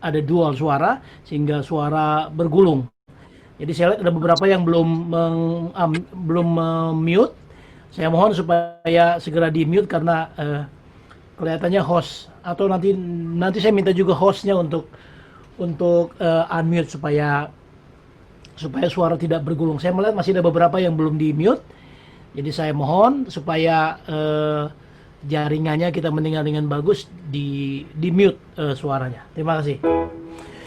ada dual suara sehingga suara bergulung. Jadi saya lihat ada beberapa yang belum mute. Saya mohon supaya segera di mute karena kelihatannya host, atau nanti saya minta juga hostnya untuk unmute supaya suara tidak bergulung. Saya melihat masih ada beberapa yang belum di mute. Jadi saya mohon supaya jaringannya kita mendengar dengan bagus, di mute suaranya. Terima kasih.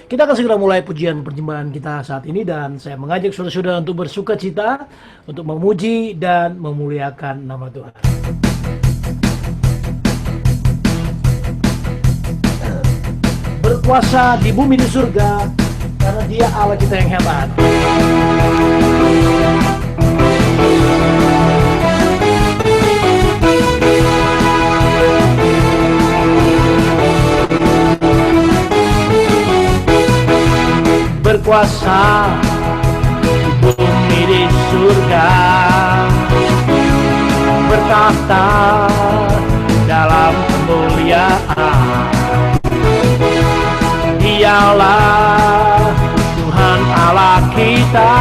Kita akan segera mulai pujian persembahan kita saat ini, dan saya mengajak saudara-saudara untuk bersuka cita, untuk memuji dan memuliakan nama Tuhan. Berkuasa di bumi di surga, karena Dia Allah kita yang hebat. Berkuasa di bumi di surga, bertahta dalam kemuliaan. Dialah Tuhan Allah kita,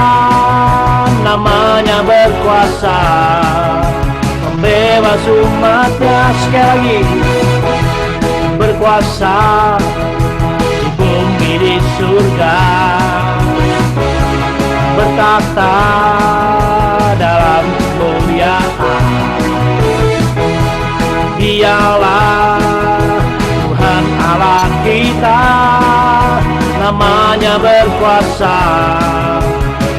namanya berkuasa, membebas umatnya. Sekali lagi, berkuasa di bumi di surga, bertahta dalam kemuliaan. Dialah Tuhan Allah kita, namanya berkuasa,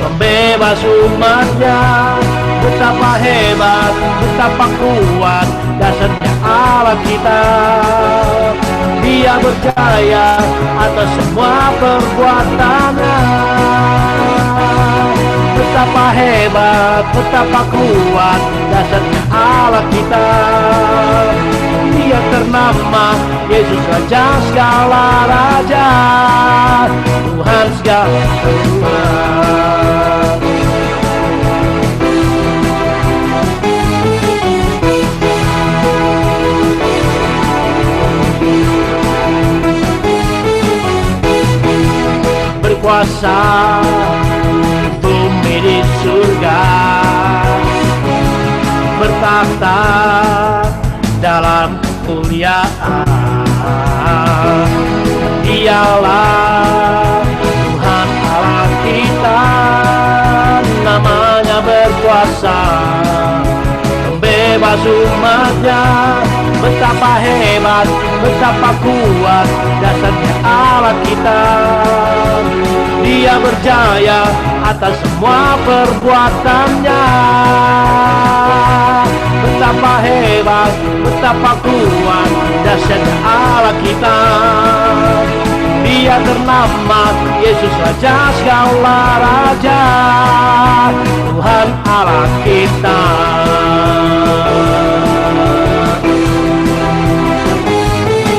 membebas umatnya. Betapa hebat, betapa kuat dasarnya Allah kita. Dia berjaya atas semua perbuatannya. Betapa hebat, betapa kuat dasarnya Allah kita. Dia ternama Yesus Raja segala raja, Tuhan segala Tuhan. Berkuasa bumi di surga, bertahta dalam kemuliaan. Dialah Tuhan Allah kita, namanya berkuasa, membebas umatnya. Betapa hebat, betapa kuat dasarnya Allah kita. Dia berjaya atas semua perbuatannya. Betapa hebat, betapa kuat dasarnya Allah kita. Dia ternama Yesus Raja segala raja, Tuhan Allah kita.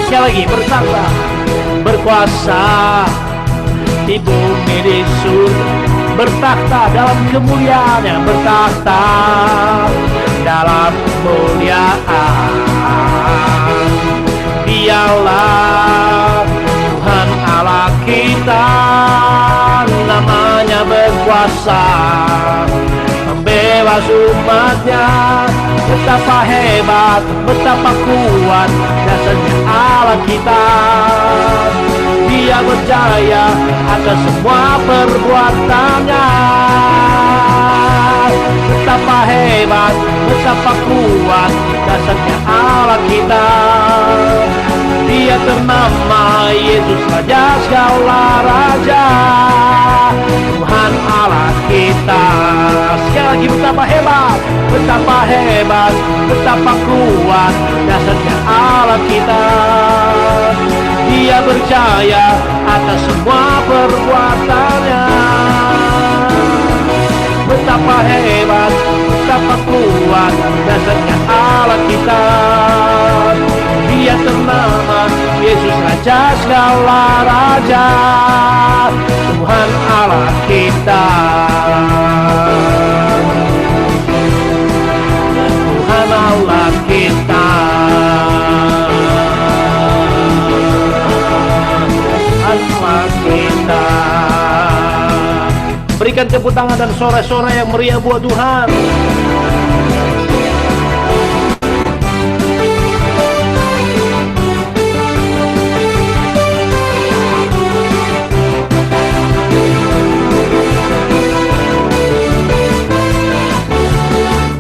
Sekali lagi, bertahta, berkuasa di bumi di surga, bertahta dalam kemuliaannya, bertahta dalam kemuliaan. Dialah Tuhan Allah kita, namanya berkuasa, membebas umatnya. Betapa hebat, betapa kuat dasarnya Allah kita. Dia berjaya atas semua perbuatannya. Betapa hebat, betapa kuat dasarnya Allah kita. Dia ternama Yesus Raja segala raja, Tuhan Allah kita. Sekali lagi, betapa hebat, betapa hebat, betapa kuat dasarnya Allah kita. Dia berjaya atas semua perbuatannya. Betapa hebat, betapa kuat dasarnya Allah kita. Dia ternama Yesus Raja segala raja, Tuhan Allah kita. Tuhan Allah kita. umatlah kita. Berikan tepuk tangan dan sorak-sorai yang meriah buat Tuhan.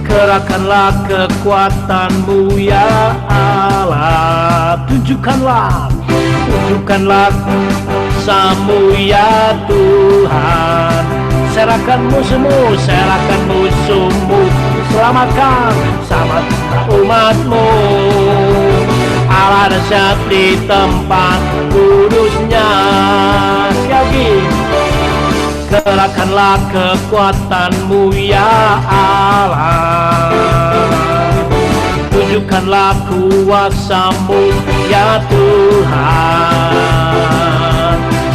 Kerahkanlah kekuatan-Mu ya Allah, tunjukkanlah kuasa-Mu ya Tuhan. Serahkan musuh-Mu, selamatkan umat-Mu. Allah dahsyat di tempat kudusnya. Sekali lagi, kerahkanlah kekuatan-Mu ya Allah, tunjukkanlah kuasa-Mu ya Tuhan.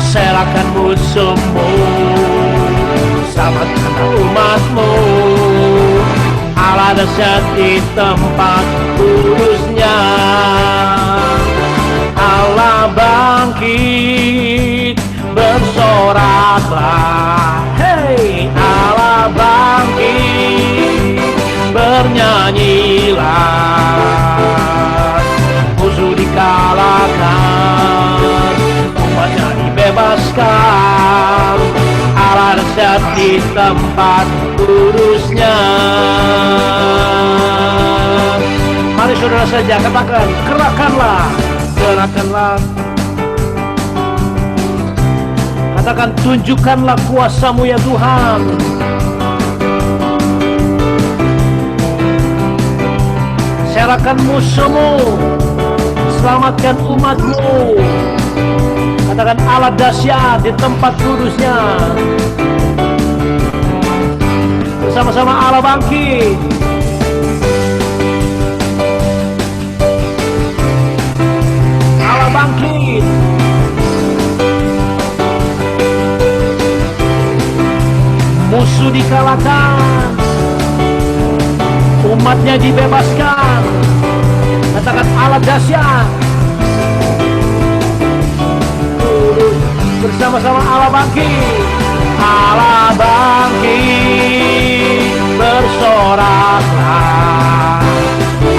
Serahkan musuh-Mu, selamatkan umat-Mu. Allah dahsyat di tempat kudusnya. Allah bangkit, bersoraklah, hei Allah bangkit, bernyanyilah. Musuh dikalahkan, umatnya dibebaskan. Allah dahsyat di tempat kudusnya. Mari saudara saja katakan, kerahkanlah. Katakan, tunjukkanlah kuasa-Mu ya Tuhan. Serahkan musuh-Mu, selamatkan umat-Mu. Katakan, Allah dahsyat di tempat kudusnya. Bersama-sama Allah bangkit. Allah bangkit. Musuh dikalahkan, umatnya dibebaskan. Katakan, Allah dahsyat. Bersama-sama Allah bangkit. Allah bangkit, bersoraklah.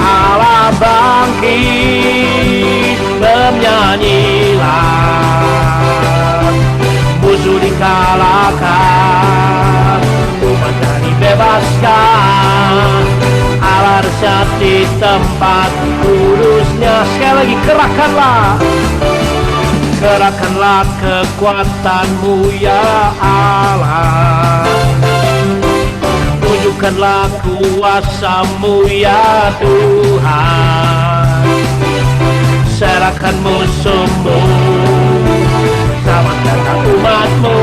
Allah bangkit, bernyanyilah. Musuh dikalahkan, umatnya dibebaskan. Allah dahsyat di tempat kudusnya. Sekali lagi, kerahkanlah kekuatan-Mu ya Allah, tunjukkanlah kuasa-Mu ya Tuhan. Serahkan musuh-Mu, selamatkan umat-Mu.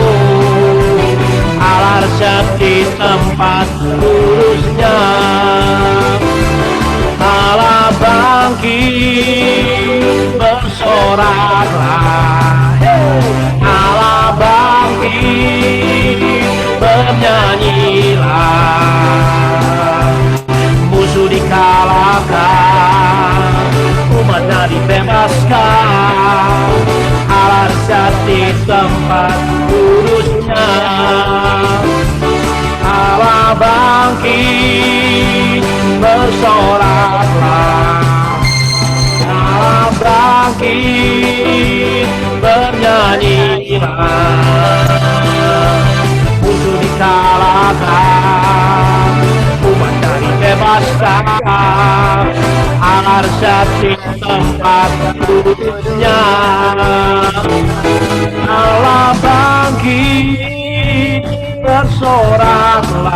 Allah dahsyat di tempat kudusnya. Allah bangkit, bersoraklah. Allah bangkit, bernyanyilah. Musuh dikalahkan, umatnya dibebaskan. Allah dahsyat di tempat kudusnya. Allah bangkit, bersoraklah. Allah bangkit, bernyanyilah. Musuh dikalahkan, umatnya dibebaskan. Allah dahsyat di tempat kudusnya. Allah bangkit, bersoraklah.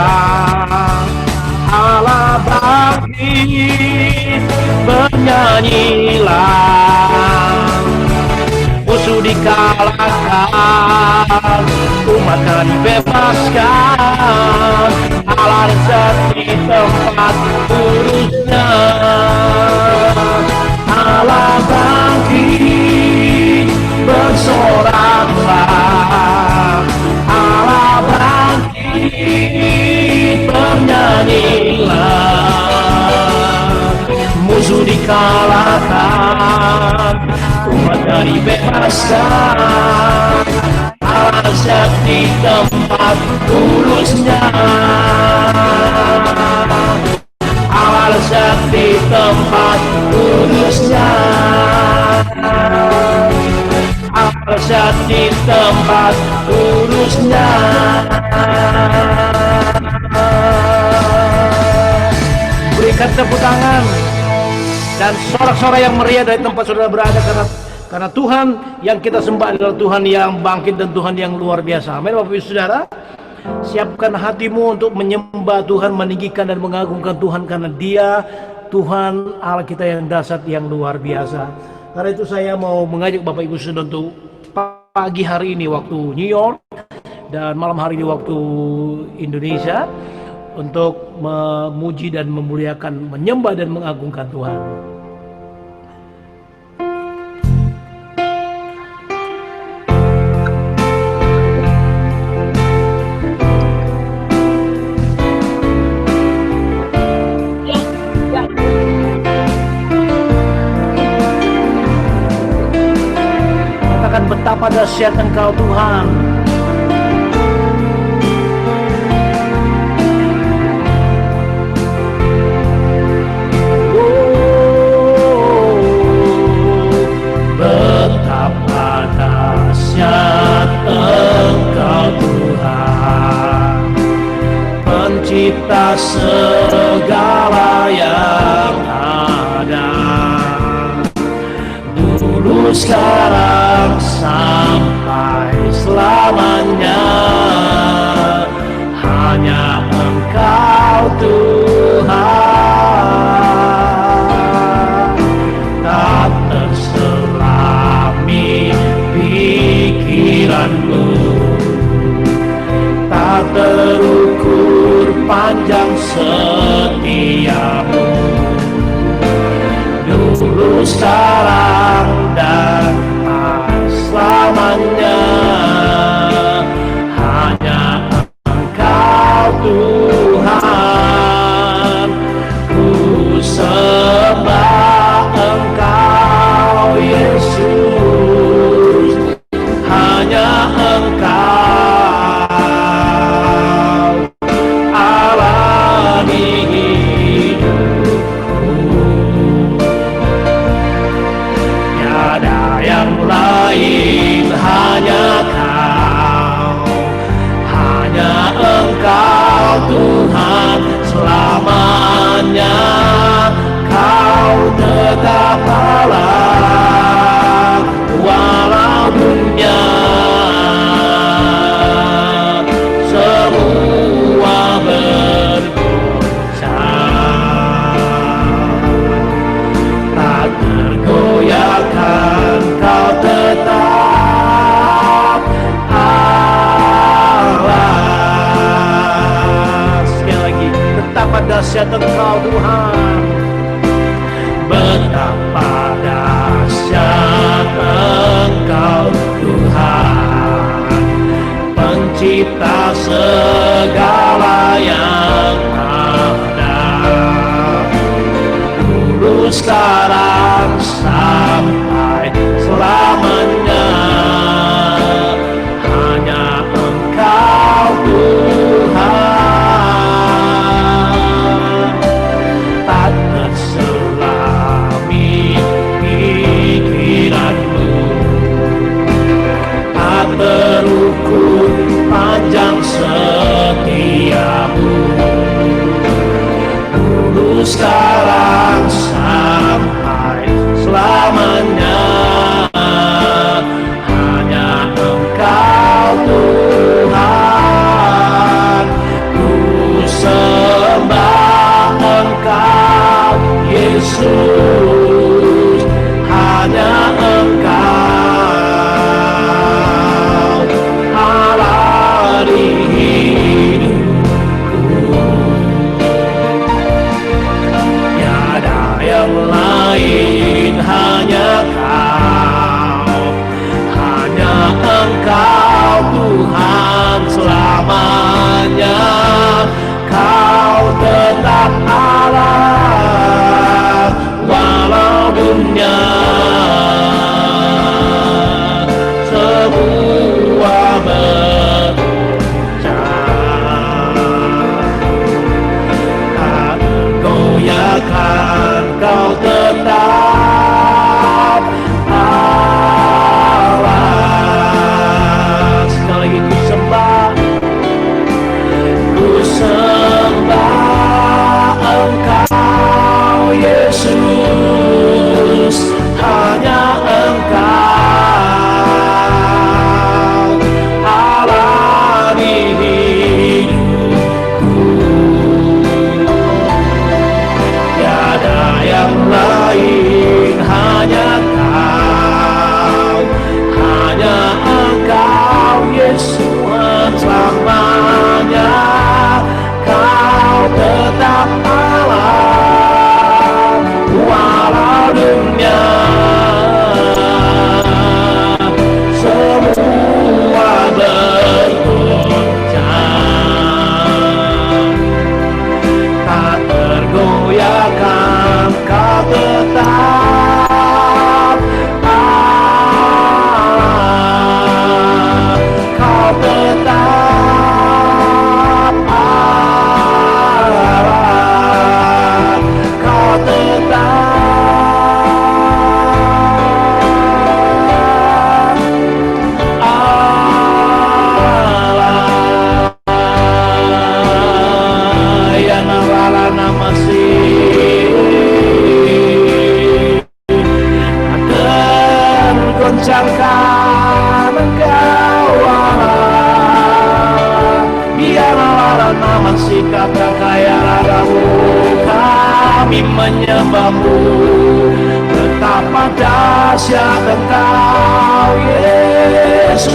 Allah bangkit, bernyanyilah. Musuh dikalahkan, umatnya dibebaskan. Allah dahsyat di tempat kudusnya. Allah bangkit, bersoraklah. Allah bangkit, bernyanyilah. Musuh dikalahkan, umatnya dibebaskan. dahsyat di tempat kudusnya, Allah dahsyat di tempat kudusnya, Allah dahsyat di tempat kudusnya. Berikan tepuk tangan dan sorak-sorai yang meriah dari tempat saudara berada, karena Tuhan yang kita sembah adalah Tuhan yang bangkit dan Tuhan yang luar biasa. Amin. Bapak Ibu Saudara, siapkan hatimu untuk menyembah Tuhan, meninggikan dan mengagungkan Tuhan, karena Dia Tuhan Allah kita yang dahsyat, yang luar biasa. Karena itu saya mau mengajak Bapak Ibu Saudara untuk pagi hari ini waktu New York dan malam hari ini waktu Indonesia, untuk memuji dan memuliakan, menyembah dan mengagungkan Tuhan. Katakan betapa dahsyat Engkau Tuhan. Pencipta segala yang ada, dulu, sekarang, sampai selamanya. Hanya Engkau Tuhan, tak terselami pikiranmu, tak terukur panjang setiamu, dulu, sekarang, dan selamanya. Hanya Engkau Tuhan, ku sembah Engkau Yesus, hanya Engkau Tuhan selamanya. Kau tetap Allah walau dunia semua bergoncang, tak tergoyahkan, Kau tetap betapa dahsyat Engkau Tuhan, betapa dahsyat Engkau Tuhan, pencipta segala yang ada, dulu, sekarang, sampai selamanya. Hanya Engkau Tuhan, tak terselami pikiranmu, tak terukur panjang setiamu, dulu, sekarang, sampai selamanya. Hanya Engkau Tuhan, ku sembah Engkau Yesus, hanya Engkau Allah di hidupku. masih kata kaya ragamu, kami menyembahmu. Betapa dahsyat Engkau Yesus.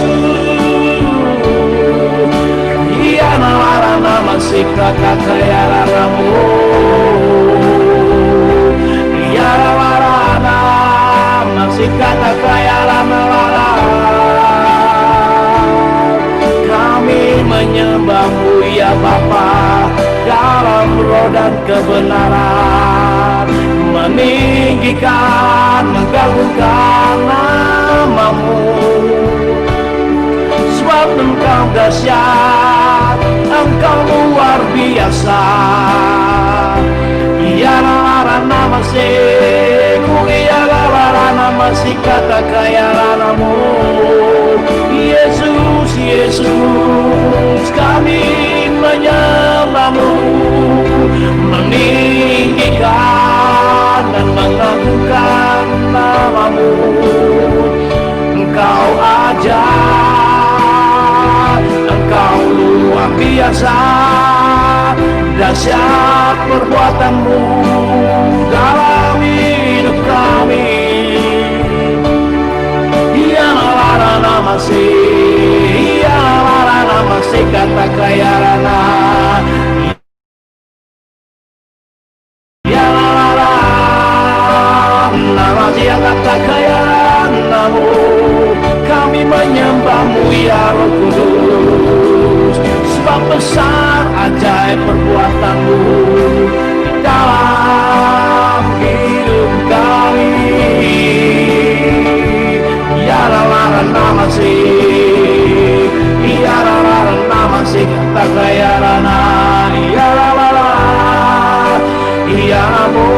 Ia nalarana masih kata kaya ragamu, ia nalarana masih kata kaya ragamu. Kami menyembahmu ya Bapa, dalam roh dan kebenaran, meninggikan, menggagungkan namamu. Sebab Engkau dahsyat, Engkau luar biasa. Ia larana masih, ia larana masih kata kaya ranamu. Yesus, Yesus, kami menyembahmu, meninggikan dan mengagungkan namamu. Engkau ajaib, Engkau luar biasa, dahsyat perbuatanmu dalam hidup kami. Ia larana masih, ia larana masih kata kaya rana. Ia larana masih kata kaya ranamu. Kami menyembahmu ya Roh Kudus, sebab besar ajaib perbuatanmu di dalam hidup kami. Ia larana masih, ia larana masih kata kaya rana. Ia larana, ia namu,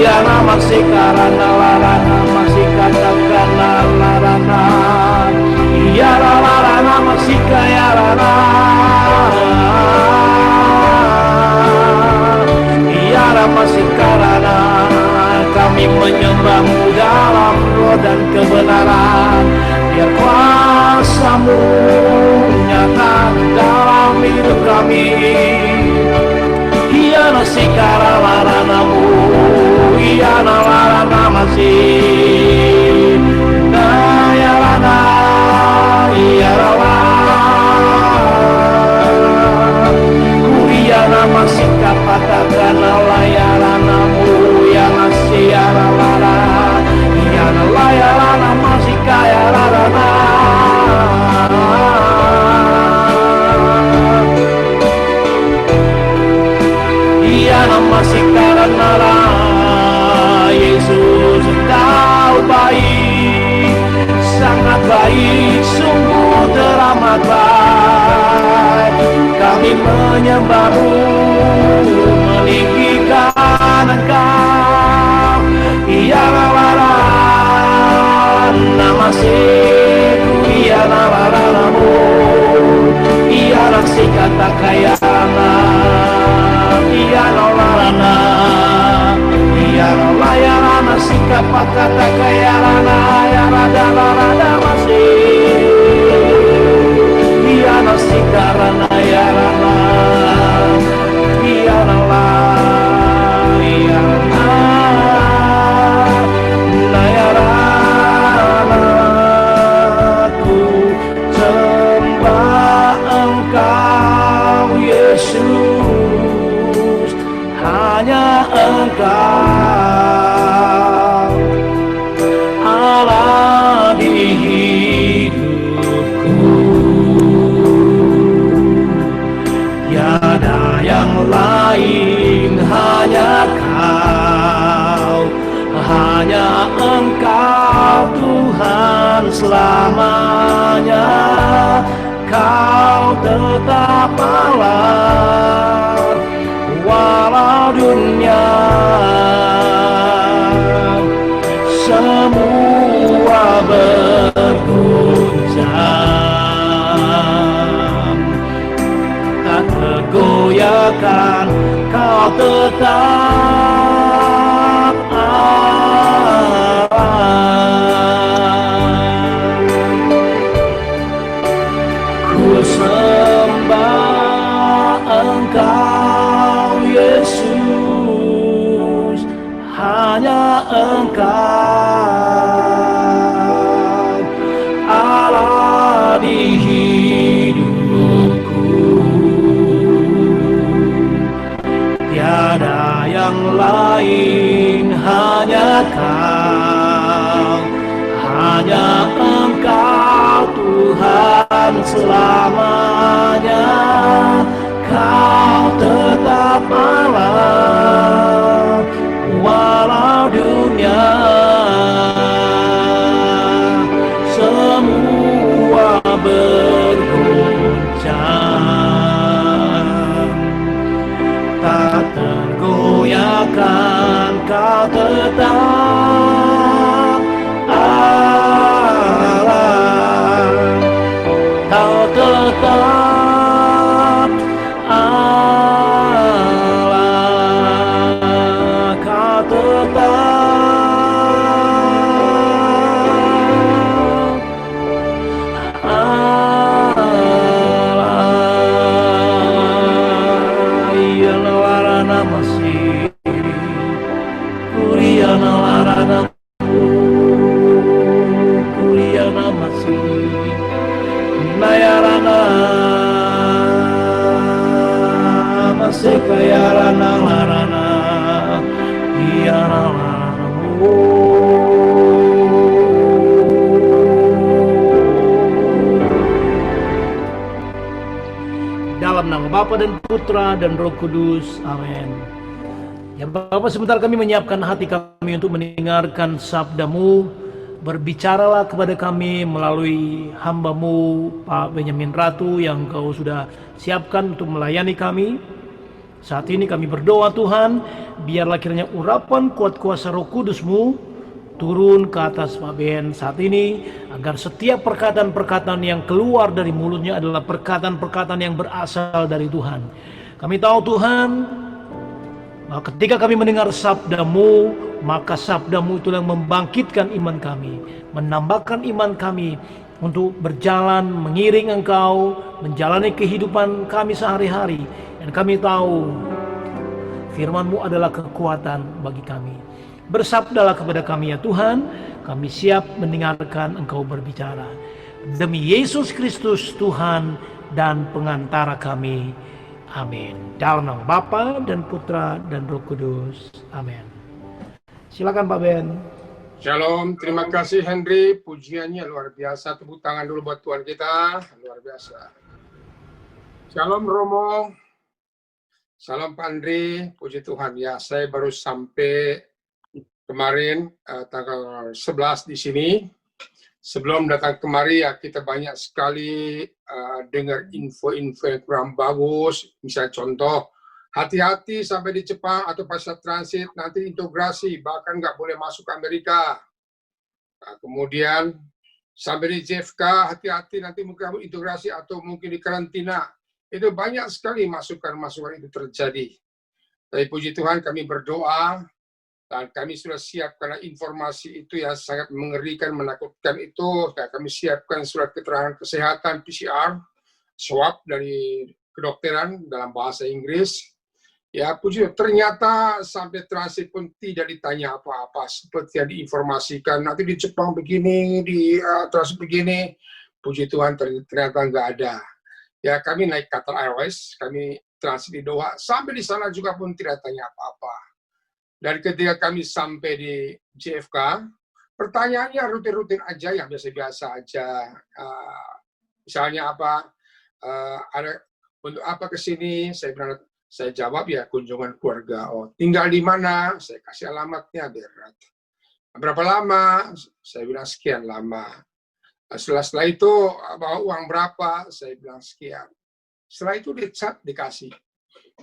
ia masih karana larana masih katakan larana. Ia larana masih kaya rana. Ia masih karana. Kami menyembahmu dalam roh dan kebenaran. Biar kuasamu nyata dalam hidup kami. Ia masih karalaranamu, ia nalarana masih nayarana, ia Kuriana masih kapatakan layaranamu, ia masih aralara, ia layarana masih kaya rarana. Masih karena Yesus Engkau baik, sangat baik, sungguh teramat baik. Kami menyembahmu, meninggikan Engkau. Ia lawaran namasku, ia lawaranamu, ia raksi kata kayana. Ia nolarana, ia nolayarana, sikap kata kayarana, ya rada rada masih. Ia nasikarana, ya rana, ia nolayarana, nayarana, ku sembah Engkau Yesus. Hanya Engkau Allah di hidupku, tiada yang lain, hanya Kau, hanya Engkau Tuhan selamanya. Kau tetap Allah walau dunia semua berguncang, tak tergoyahkan, Kau tetap Allah. Ku selamanya. Kau tetap Allah, walau dunia semua bergoncang. Tak tergoyahkan, kau tetap Allah, kau tetap Allah, kau tetap Allah. Iyana warana masih, Kuriana warana, Kuriana masih, Nayarana masih kayarana larana, Iyana larana. Dalam nama Bapa dan Putra dan Roh Kudus. Amin. Ya Bapa, sebentar kami menyiapkan hati kami untuk mendengarkan sabda-Mu. Berbicaralah kepada kami melalui hamba-Mu Pak Benyamin Ratu yang Kau sudah siapkan untuk melayani kami. Saat ini kami berdoa Tuhan, biarlah kiranya urapan kuat kuasa Roh Kudus-Mu turun ke atas Pak Ben saat ini, agar setiap perkataan-perkataan yang keluar dari mulutnya adalah perkataan-perkataan yang berasal dari Tuhan. Kami tahu Tuhan, bahwa ketika kami mendengar sabda-Mu, maka sabda-Mu itu yang membangkitkan iman kami, menambahkan iman kami untuk berjalan mengiring Engkau, menjalani kehidupan kami sehari-hari. Dan kami tahu firman-Mu adalah kekuatan bagi kami. Bersabdalah kepada kami ya Tuhan, kami siap mendengarkan Engkau berbicara. Demi Yesus Kristus Tuhan dan pengantara kami. Amin. Dalam nama Bapa dan Putra dan Roh Kudus. Amin. Silakan Pak Ben. Shalom, terima kasih Henry, pujiannya luar biasa. Tepuk tangan dulu buat Tuhan kita, luar biasa. Shalom Romo, shalom Pak Andri, puji Tuhan ya. Saya baru sampai kemarin tanggal 11 di sini. Sebelum datang kemari ya kita banyak sekali dengar info-info yang kurang bagus. Misalnya contoh, hati-hati sampai di Jepang atau pasar transit nanti integrasi, bahkan nggak boleh masuk ke Amerika. Nah, kemudian sampai di JFK hati-hati nanti mungkin integrasi atau mungkin di karantina. Itu banyak sekali masukan-masukan itu terjadi. Tapi puji Tuhan kami berdoa dan kami sudah siap karena informasi itu yang sangat mengerikan, menakutkan itu. Nah, kami siapkan surat keterangan kesehatan PCR, swab dari kedokteran dalam bahasa Inggris. Ya, puji Tuhan, ternyata sampai transit pun tidak ditanya apa-apa seperti yang diinformasikan. Nanti di Jepang begini, di transit begini. Puji Tuhan, ternyata nggak ada. Ya, kami naik Qatar Airways, kami transit di Doha. Sampai di sana juga pun tidak tanya apa-apa. Dan ketika kami sampai di JFK, pertanyaannya rutin-rutin aja, yang biasa-biasa aja. Misalnya apa, ada untuk apa ke sini? Saya jawab ya kunjungan keluarga. Oh, tinggal di mana? Saya kasih alamatnya. Berapa lama? Saya bilang sekian lama. Setelah itu bawa uang berapa? Saya bilang sekian. Setelah itu dicat dikasih.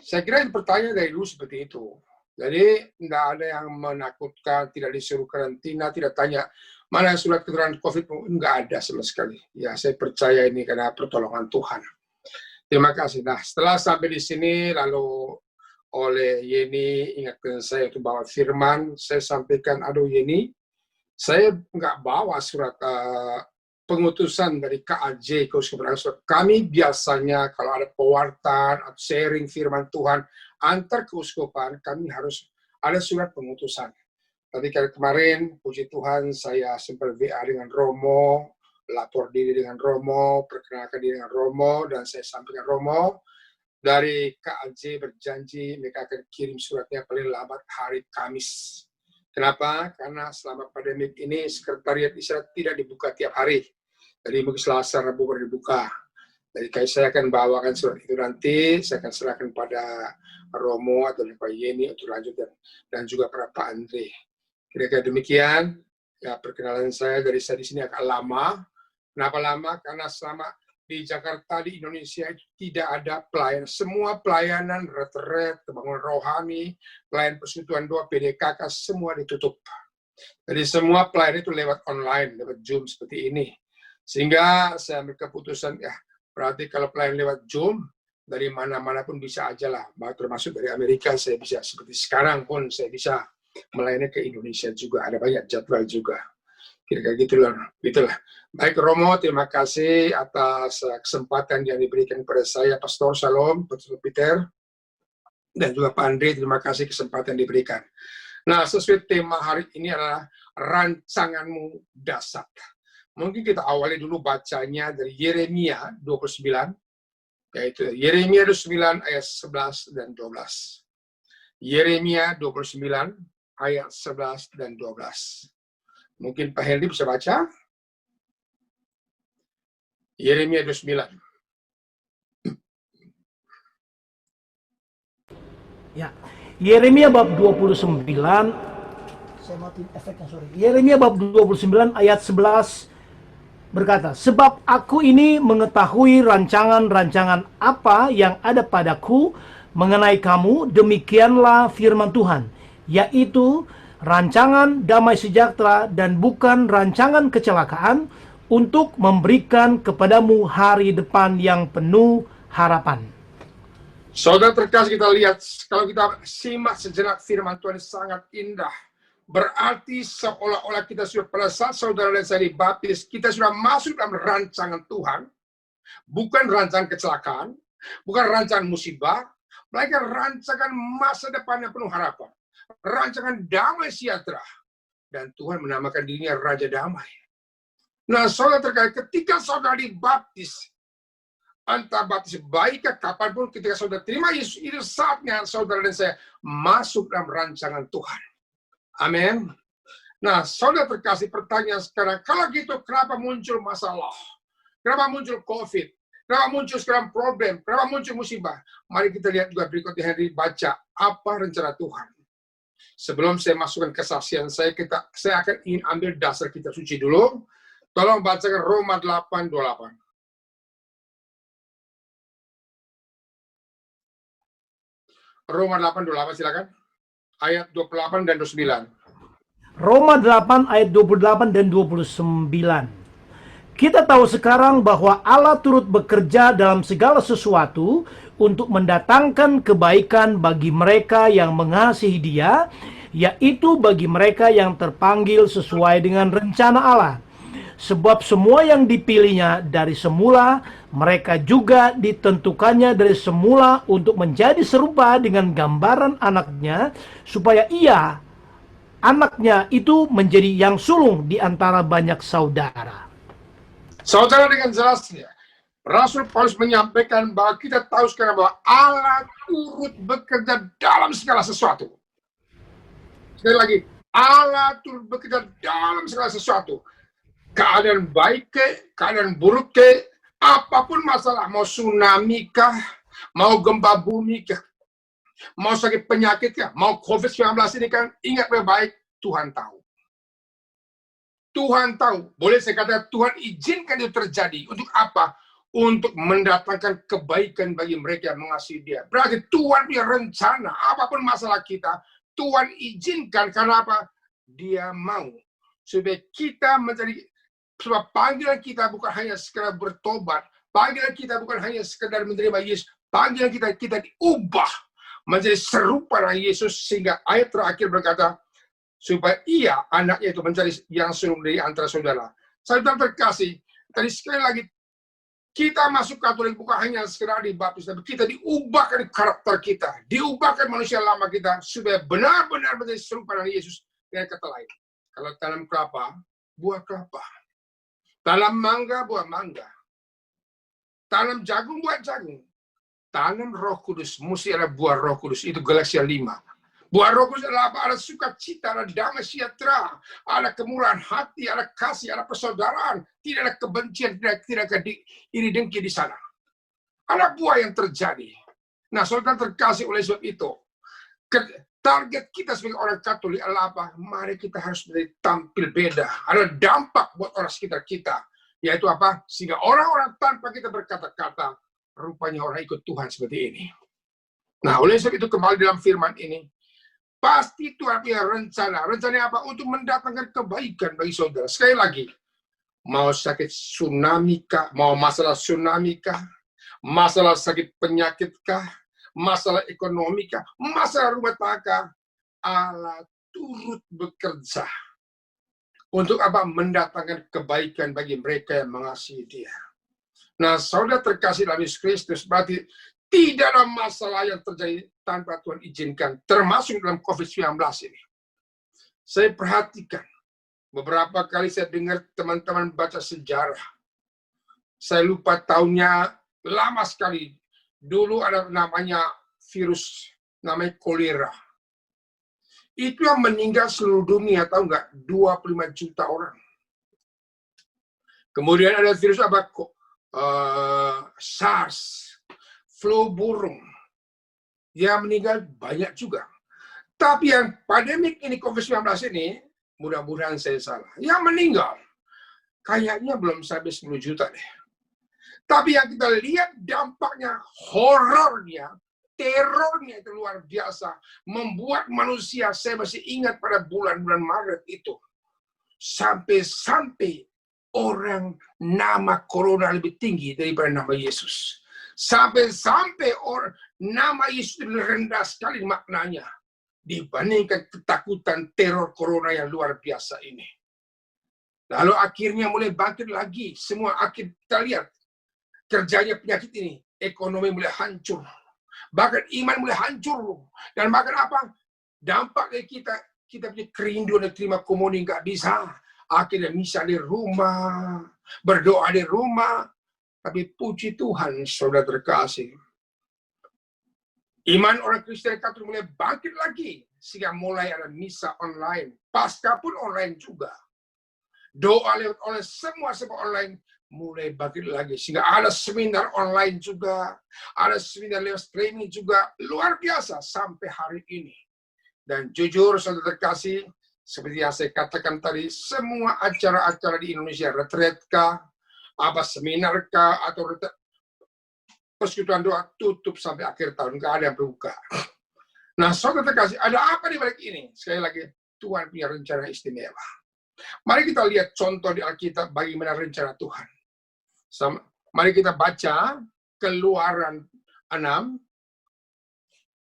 Saya kira pertanyaan dari dulu seperti itu. Jadi tidak ada yang menakutkan, tidak disuruh karantina, tidak tanya mana surat keterangan COVID, nggak ada sama sekali. Ya, saya percaya ini karena pertolongan Tuhan. Terima kasih. Nah, setelah sampai di sini, lalu oleh Yeni ingatkan saya untuk bawa firman, saya sampaikan, aduh Yeni, saya nggak bawa surat pengutusan dari KAJ, Keuskupan Agung. Kami biasanya kalau ada pewartaan atau sharing firman Tuhan antar keuskupan, kami harus ada surat pengutusan. Tapi kemarin, puji Tuhan, saya sempat WA dengan Romo, lapor diri dengan Romo, perkenalkan diri dengan Romo, dan saya sampaikan Romo, dari KAJ berjanji mereka akan kirim suratnya paling lambat hari Kamis. Kenapa? Karena selama pandemik ini, sekretariat Israel tidak dibuka tiap hari. Jadi mungkin Selasa, Rabu baru dibuka. Jadi saya akan bawakan surat itu nanti, saya akan serahkan pada Romo atau Pak Yeni untuk lanjut dan juga pada Pak Andre. Kira-kira demikian. Ya, perkenalan saya dari saya di sini agak lama. Kenapa lama? Karena selama di Jakarta, di Indonesia itu tidak ada pelayanan. Semua pelayanan, retret, kebangunan rohani, pelayanan persekutuan doa, PDKK, semua ditutup. Jadi semua pelayanan itu lewat online, lewat Zoom seperti ini. Sehingga saya ambil keputusan, ya berarti kalau pelayanan lewat Zoom, dari mana-mana pun bisa aja lah. Termasuk dari Amerika saya bisa, seperti sekarang pun saya bisa melayani ke Indonesia juga. Ada banyak jadwal juga. Kira-kira gitulah. Baik Romo, terima kasih atas kesempatan yang diberikan kepada saya, Pastor Shalom, Pastor Peter, dan juga Pak Andre, terima kasih kesempatan diberikan. Nah, sesuai tema hari ini adalah rancanganmu dahsyat. Mungkin kita awali dulu bacanya dari Yeremia 29, yaitu Yeremia 29 ayat 11 dan 12. Yeremia 29 ayat 11 dan 12. Mungkin Pak Henry bisa baca. Yeremia 29. Ya. Yeremia bab 29. Saya matiin efeknya, sorry. Yeremia bab 29 ayat 11 berkata, "Sebab aku ini mengetahui rancangan-rancangan apa yang ada padaku mengenai kamu, demikianlah firman Tuhan, yaitu rancangan damai sejahtera dan bukan rancangan kecelakaan, untuk memberikan kepadamu hari depan yang penuh harapan." Saudara terkasih, kita lihat, kalau kita simak sejenak firman Tuhan sangat indah. Berarti seolah-olah kita sudah, pada saat saudara dan saya dibaptis, kita sudah masuk dalam rancangan Tuhan. Bukan rancangan kecelakaan, bukan rancangan musibah, melainkan rancangan masa depan yang penuh harapan. Rancangan damai sejahtera. Dan Tuhan menamakan dirinya Raja Damai. Nah, saudara terkait, ketika saudara dibaptis, entah baptis baik kapanpun, ketika saudara terima Yesus, itu saatnya saudara dan saya masuk dalam rancangan Tuhan. Amin. Nah, saudara terkasih, pertanyaan sekarang, kalau gitu kenapa muncul masalah? Kenapa muncul COVID? Kenapa muncul sekarang problem? Kenapa muncul musibah? Mari kita lihat juga berikutnya, Henry baca apa rencana Tuhan. Sebelum saya masukkan kesaksian saya akan ingin ambil dasar kita suci dulu. Tolong bacakan Roma 8:28. Roma 8:28 silakan. Ayat 28 dan 29. Roma 8 ayat 28 dan 29. Kita tahu sekarang bahwa Allah turut bekerja dalam segala sesuatu untuk mendatangkan kebaikan bagi mereka yang mengasihi Dia, yaitu bagi mereka yang terpanggil sesuai dengan rencana Allah. Sebab semua yang dipilihnya dari semula, mereka juga ditentukannya dari semula untuk menjadi serupa dengan gambaran anaknya, supaya ia, anaknya itu, menjadi yang sulung di antara banyak saudara. Saudara, dengan jelasnya, Rasul Paulus menyampaikan bahwa kita tahu sekarang bahwa Allah turut bekerja dalam segala sesuatu. Sekali lagi, Allah turut bekerja dalam segala sesuatu. Keadaan baik ke, keadaan buruk ke, apapun masalah, mau tsunami kah, mau gempa bumi kah, mau sakit penyakit kah, mau COVID-19 ini kan, ingat baik-baik, Tuhan tahu. Tuhan tahu. Boleh saya katakan, Tuhan izinkan itu terjadi. Untuk apa? Untuk mendatangkan kebaikan bagi mereka yang mengasihi Dia. Berarti Tuhan punya rencana. Apapun masalah kita, Tuhan izinkan. Karena apa? Dia mau. Supaya kita menjadi, sebab panggilan kita bukan hanya sekedar bertobat. Panggilan kita bukan hanya sekedar menerima Yesus. Panggilan kita diubah menjadi serupa dengan Yesus. Sehingga ayat terakhir berkata, supaya ia, anaknya itu, mencari yang sulung dari antara saudara. Saudara terkasih, tadi sekali lagi, kita masuk Katolik bukan hanya sekedar dibaptis, tapi kita diubahkan karakter kita, diubahkan manusia lama kita, supaya benar-benar menjadi serupa dengan Yesus. Dengan kata lain, kalau tanam kelapa, buah kelapa. Tanam mangga, buah mangga. Tanam jagung, buah jagung. Tanam Roh Kudus, mesti ada buah Roh Kudus. Itu Galatia 5. Buah Roh Kudus adalah apa? Ada sukacita, ada damai sejahtera, ada kemurahan hati, ada kasih, ada persaudaraan, tidak ada kebencian, tidak ada iri dengki di sana. Ada buah yang terjadi. Nah, saudara terkasih oleh sebab itu, target kita sebagai orang Katolik adalah apa? Mari kita harus menjadi tampil beda. Ada dampak buat orang sekitar kita. Yaitu apa? Sehingga orang-orang tanpa kita berkata-kata, rupanya orang ikut Tuhan seperti ini. Nah, oleh sebab itu kembali dalam firman ini, pasti Tuhan punya rencana. Rencana apa? Untuk mendatangkan kebaikan bagi saudara. Sekali lagi, mau sakit tsunami kah? Mau masalah tsunami kah? Masalah sakit penyakit kah? Masalah ekonomi kah? Masalah rumah tangga? Allah turut bekerja. Untuk apa? Mendatangkan kebaikan bagi mereka yang mengasihi Dia. Nah, saudara terkasih dalam Yesus Kristus, berarti tidak ada masalah yang terjadi tanpa Tuhan izinkan, termasuk dalam COVID-19 ini. Saya perhatikan, beberapa kali saya dengar teman-teman baca sejarah. Saya lupa tahunnya, lama sekali. Dulu ada namanya virus, namanya kolera. Itu yang meninggal seluruh dunia, tahu nggak? 25 juta orang. Kemudian ada virus apa? SARS, flu burung. Yang meninggal banyak juga. Tapi yang pandemik ini, COVID-19 ini, mudah-mudahan saya salah. Yang meninggal, kayaknya belum sampai 10 juta deh. Tapi yang kita lihat dampaknya, horornya, terornya itu luar biasa. Membuat manusia, saya masih ingat pada bulan-bulan Maret itu. Sampai-sampai orang nama corona lebih tinggi daripada nama Yesus. Sampai-sampai orang nama Yesus lebih rendah sekali maknanya. Dibandingkan ketakutan teror corona yang luar biasa ini. Lalu akhirnya mulai bangkit lagi. Semua akhir kita lihat. Kerjanya penyakit ini, ekonomi mulai hancur, bahkan iman mulai hancur, dan bahkan apa? Dampak dari kita punya kerinduan dan terima komuni nggak bisa. Akhirnya misa di rumah, berdoa di rumah, tapi puji Tuhan, saudara terkasih. Iman orang Kristen Katolik mulai bangkit lagi, sehingga mulai ada misa online, pasca pun online juga. Doa lewat oleh semua online mulai bangkit lagi, sehingga ada seminar online juga, ada seminar lewat streaming juga, luar biasa sampai hari ini. Dan jujur saudara terkasih, seperti yang saya katakan tadi, semua acara-acara di Indonesia, retret kah, apa seminar kah, atau persekutuan doa tutup sampai akhir tahun, nggak ada yang berbuka. Nah saudara terkasih, ada apa di balik ini? Sekali lagi, Tuhan punya rencana istimewa. Mari kita lihat contoh di Alkitab bagaimana rencana Tuhan. Mari kita baca Keluaran 6.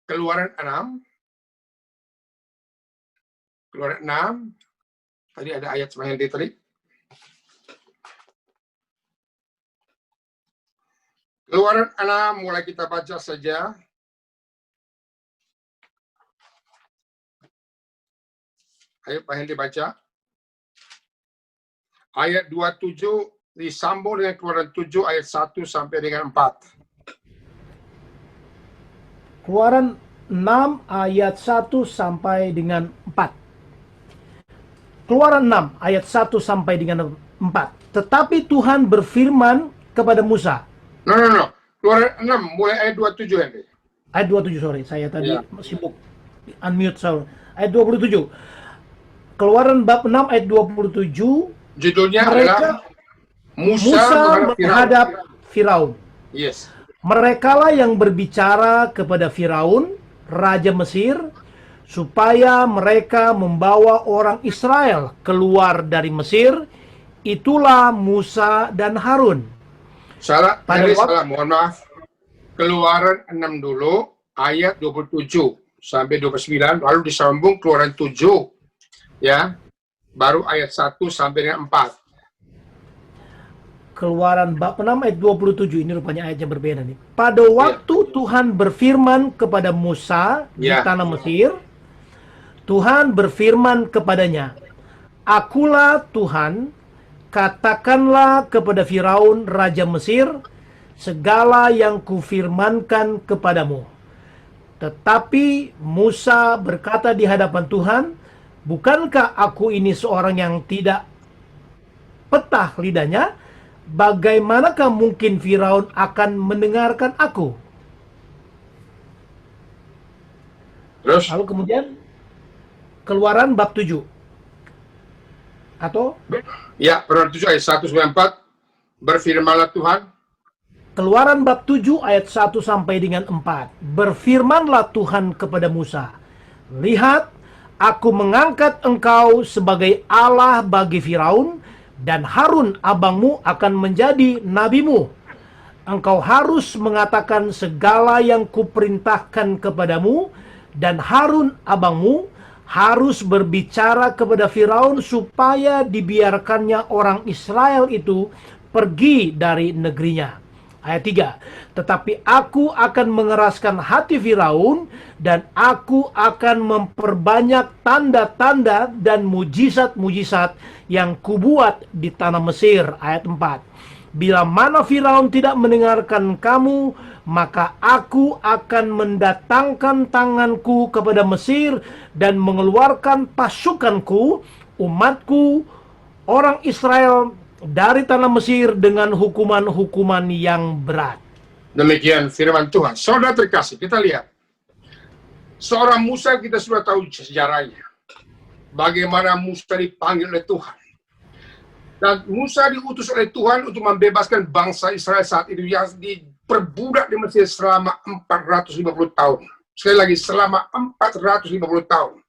Keluaran 6. Keluaran 6. Tadi ada ayat sama Henry tadi. Keluaran 6 mulai kita baca saja. Ayo Pak Henry baca. Ayat 27 disambung dengan Keluaran 7 ayat 1 sampai dengan 4. Keluaran 6 ayat 1 sampai dengan 4. Keluaran 6 ayat 1 sampai dengan 4. Tetapi Tuhan berfirman kepada Musa. No. Keluaran 6 mulai ayat 27 Henry. Ayat 27, sorry. Saya tadi sibuk unmute sound. Ayat 27. Keluaran bab 6 ayat 27. Judulnya Mereka adalah Musa menghadap Firaun. Yes. Merekalah yang berbicara kepada Firaun, Raja Mesir, supaya mereka membawa orang Israel keluar dari Mesir. Itulah Musa dan Harun. Salah, mohon maaf. Keluaran 6 dulu, ayat 27 sampai 29, lalu disambung Keluaran 7. Ya. Baru ayat 1 sampai dengan 4. Keluaran bab 6 ayat 27, ini rupanya ayatnya berbeda nih. Pada waktu Tuhan berfirman kepada Musa di tanah Mesir, Tuhan berfirman kepadanya, Akulah Tuhan, katakanlah kepada Firaun Raja Mesir, segala yang kufirmankan kepadamu. Tetapi Musa berkata di hadapan Tuhan, bukankah aku ini seorang yang tidak petah lidahnya, bagaimanakah mungkin Firaun akan mendengarkan aku? Terus, Lalu kemudian Keluaran bab 7 atau ya, Keluaran 7 ayat 1 sampai 4, berfirmanlah Tuhan. Keluaran bab 7 ayat 1 sampai dengan 4. Berfirmanlah Tuhan kepada Musa, lihat, aku mengangkat engkau sebagai Allah bagi Firaun, dan Harun abangmu akan menjadi nabimu. Engkau harus mengatakan segala yang kuperintahkan kepadamu, dan Harun abangmu harus berbicara kepada Firaun supaya dibiarkannya orang Israel itu pergi dari negerinya. Ayat 3. Tetapi aku akan mengeraskan hati Firaun, dan aku akan memperbanyak tanda-tanda dan mujizat-mujizat yang kubuat di tanah Mesir. Ayat 4. Bila mana Firaun tidak mendengarkan kamu, maka aku akan mendatangkan tanganku kepada Mesir dan mengeluarkan pasukanku, umatku, orang Israel dari tanah Mesir dengan hukuman-hukuman yang berat. Demikian firman Tuhan. Saudara terkasih, kita lihat. Seorang Musa, kita sudah tahu sejarahnya. Bagaimana Musa dipanggil oleh Tuhan. Dan Musa diutus oleh Tuhan untuk membebaskan bangsa Israel saat itu yang diperbudak di Mesir selama 450 tahun. Sekali lagi, selama 450 tahun.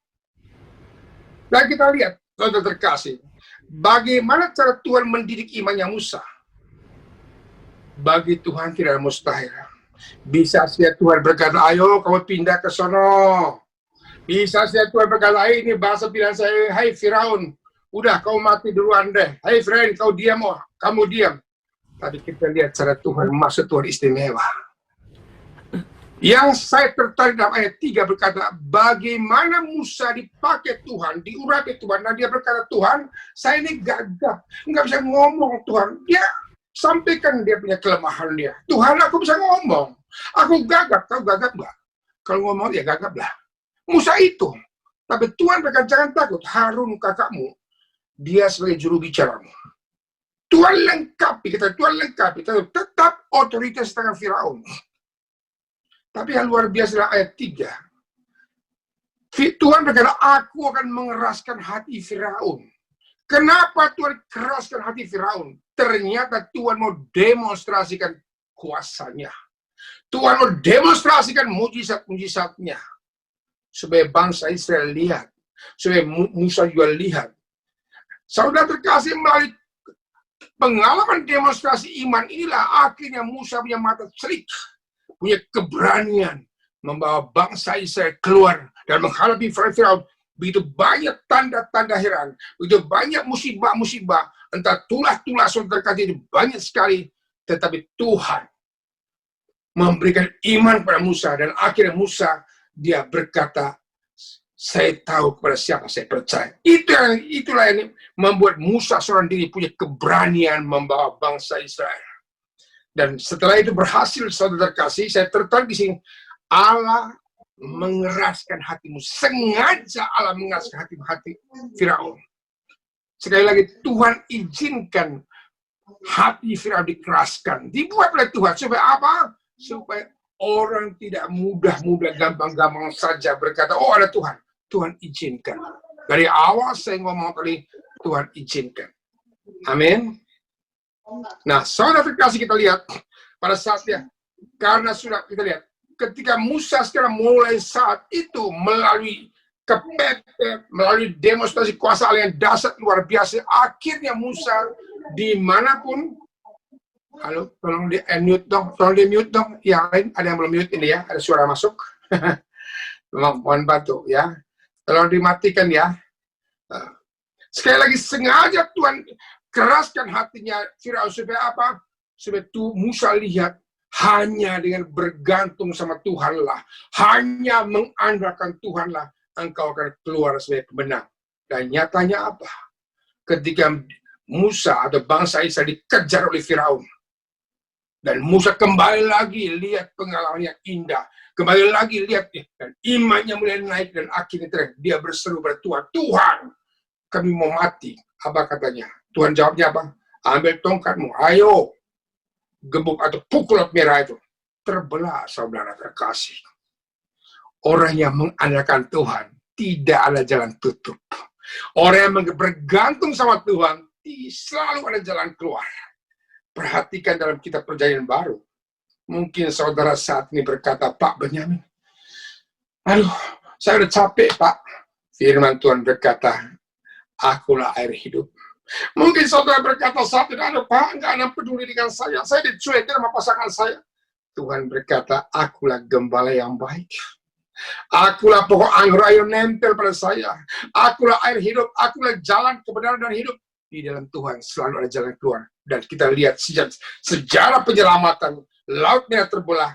Dan kita lihat, saudara terkasih, bagaimana cara Tuhan mendidik imannya Musa. Bagi Tuhan tidak mustahil. Bisa saja Tuhan berkata, ayo kamu pindah ke sono. Bisa saja Tuhan berkata, ini bahasa pilihan saya, hai Firaun, udah kau mati duluan deh. Hai friend, kau diam, kamu diam. Tapi kita lihat cara Tuhan, maksud Tuhan istimewa. Yang saya tertarik dalam ayat 3 berkata, bagaimana Musa dipakai Tuhan, diurapi Tuhan. Dan dia berkata, Tuhan, saya ini gagap. Nggak bisa ngomong Tuhan. Dia sampaikan dia punya kelemahan dia. Tuhan, aku bisa ngomong. Aku gagap, kau gagap nggak? Kalau ngomong, ya gagap lah. Musa itu. Tapi Tuhan berkata, jangan takut. Harun kakakmu, dia sebagai juru bicaramu. Tuhan lengkapi, Tuhan lengkapi. Tetap otoritas tangan Firaun. Tapi yang luar biasa adalah ayat 3. Tuhan berkata, aku akan mengeraskan hati Firaun. Kenapa Tuhan keraskan hati Firaun? Ternyata Tuhan mau demonstrasikan kuasanya. Tuhan mau demonstrasikan mujizat-mujizatnya. Supaya bangsa Israel lihat. Supaya Musa juga lihat. Saudara terkasih, melalui pengalaman demonstrasi iman inilah akhirnya Musa punya mata celik, punya keberanian membawa bangsa Israel keluar dan menghadapi Firaun. Begitu banyak tanda-tanda heran, begitu banyak musibah-musibah, entah tulah-tulah saudara terkasih itu banyak sekali, tetapi Tuhan memberikan iman pada Musa dan akhirnya Musa dia berkata, saya tahu kepada siapa saya percaya. Itulah yang membuat Musa seorang diri punya keberanian membawa bangsa Israel. Dan setelah itu berhasil, saudara terkasih, saya tertarik di sini. Allah mengeraskan hatimu. Sengaja Allah mengeraskan hati Firaun. Sekali lagi, Tuhan izinkan hati Firaun dikeraskan. Dibuat oleh Tuhan. Supaya apa? Supaya orang tidak mudah-mudah, gampang-gampang saja berkata, oh ada Tuhan. Tuhan izinkan. Dari awal saya ngomong tadi, Tuhan izinkan. Amin. Nah, saudara terkasih, kita lihat pada saatnya, karena sudah kita lihat, ketika Musa sekarang mulai saat itu melalui kepepet, melalui demonstrasi kuasa Allah yang dahsyat luar biasa, akhirnya Musa dimanapun, halo, tolong di mute dong, yang lain ada yang belum mute ini ya, ada suara masuk, mohon bantu ya. Tolong dimatikan ya. Sekali lagi, sengaja Tuhan keraskan hatinya Firaun supaya apa? Supaya Musa lihat hanya dengan bergantung sama Tuhanlah, hanya mengandalkan Tuhanlah, engkau akan keluar sebagai pemenang. Dan nyatanya apa? Ketika Musa atau bangsa Israel dikejar oleh Firaun, dan Musa kembali lagi lihat pengalaman yang indah. Kembali lagi lihat, dan imannya mulai naik, dan akhirnya dia berseru pada Tuhan, Tuhan, kami mau mati. Apa katanya? Tuhan jawabnya apa? Ambil tongkatmu, ayo gebuk atau pukul merah itu. Terbelah, saudara terkasih. Orang yang mengandalkan Tuhan tidak ada jalan tutup. Orang yang bergantung sama Tuhan selalu ada jalan keluar. Perhatikan dalam kitab Perjanjian Baru. Mungkin saudara saat ini berkata, Pak Benyamin, aduh, saya udah capek, Pak. Firman Tuhan berkata, akulah air hidup. Mungkin saudara berkata saat ini, aduh Pak, nggak ada peduli dengan saya dicuekin sama pasangan saya. Tuhan berkata, akulah gembala yang baik. Akulah pokok anggur air nempel pada saya. Akulah air hidup, akulah jalan kebenaran dan hidup. Di dalam Tuhan selalu ada jalan keluar. Dan kita lihat sejarah penyelamatan, laut merah terbelah,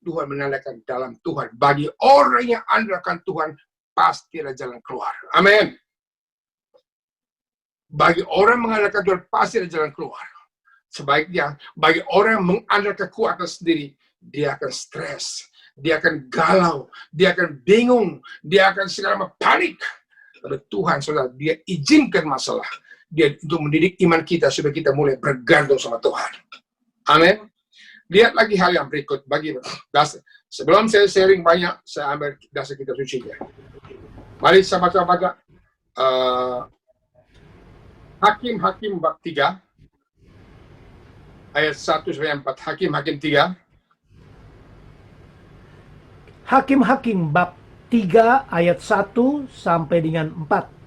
Tuhan menandakan dalam Tuhan. Bagi orang yang andalkan Tuhan, pasti ada jalan keluar. Amin. Bagi orang mengandalkan Tuhan, pasti ada jalan keluar. Sebaiknya, bagi orang yang mengandalkan kekuatan sendiri, dia akan stres, dia akan galau, dia akan bingung, dia akan segala macam panik. Tapi Tuhan, saudara, dia izinkan masalah. Dia untuk mendidik iman kita supaya kita mulai bergantung sama Tuhan. Amin. Lihat lagi hal yang berikut bagi dasar. Sebelum saya sharing banyak, saya ambil dasar kitab suci-nya. Mari sama-sama baca Hakim-Hakim bab 3 ayat 1 sampai 4. Hakim-Hakim 3. Hakim-Hakim bab 3 ayat 1 sampai dengan 4.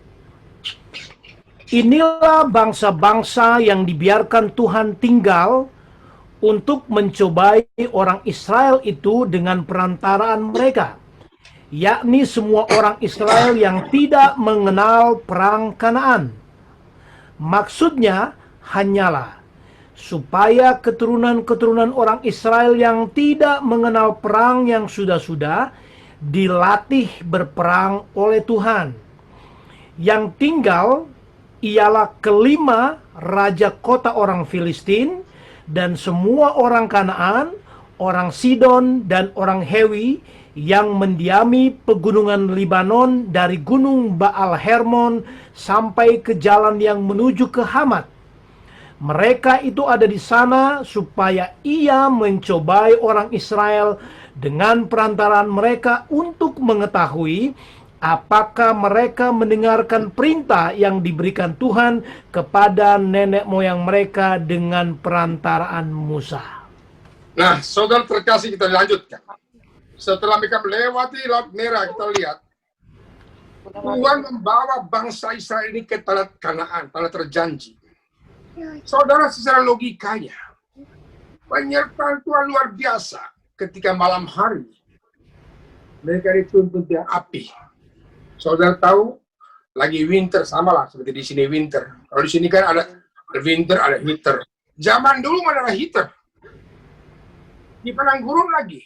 Inilah bangsa-bangsa yang dibiarkan Tuhan tinggal untuk mencobai orang Israel itu dengan perantaraan mereka, yakni semua orang Israel yang tidak mengenal perang Kanaan. Maksudnya hanyalah supaya keturunan-keturunan orang Israel yang tidak mengenal perang yang sudah-sudah dilatih berperang oleh Tuhan. Yang tinggal ialah kelima raja kota orang Filistin dan semua orang Kanaan, orang Sidon dan orang Hewi yang mendiami pegunungan Libanon dari gunung Baal Hermon sampai ke jalan yang menuju ke Hamat. Mereka itu ada di sana supaya ia mencobai orang Israel dengan perantaraan mereka untuk mengetahui apakah mereka mendengarkan perintah yang diberikan Tuhan kepada nenek moyang mereka dengan perantaraan Musa. Nah, saudara terkasih, kita lanjutkan. Setelah mereka melewati Laut Merah, kita lihat Tuhan membawa bangsa Israel ini ke tanah Kanaan, tanah terjanji. Saudara, secara logikanya, penyertaan Tuhan luar biasa ketika malam hari mereka dituntun dengan api. Saudara tahu, lagi winter, sama lah seperti di sini winter. Kalau di sini kan ada winter, ada heater. Zaman dulu mana ada heater? Di padang gurun lagi.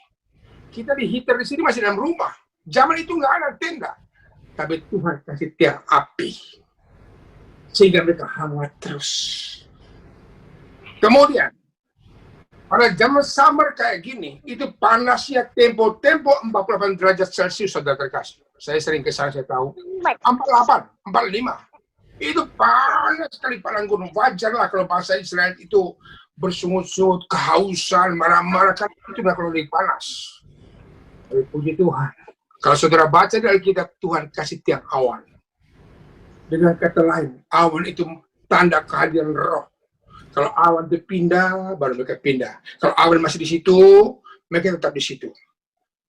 Kita di heater di sini masih dalam rumah. Zaman itu nggak ada tenda. Tapi Tuhan kasih tiang api. Sehingga mereka hangat terus. Kemudian, pada zaman summer kayak gini, itu panasnya tempo 48 derajat Celcius, saudara terkasih. Saya sering ke sana, saya tahu. 48, 45. Itu panas sekali padang gunung. Wajar lah kalau bangsa Israel itu bersungut-sungut, kehausan, marah-marah, kan itu udah kalau lebih panas. Tapi puji Tuhan. Kalau saudara baca di Alkitab, Tuhan kasih tiang awan. Dengan kata lain, awan itu tanda kehadiran roh. Kalau awan berpindah, baru mereka pindah. Kalau awan masih di situ, mereka tetap di situ.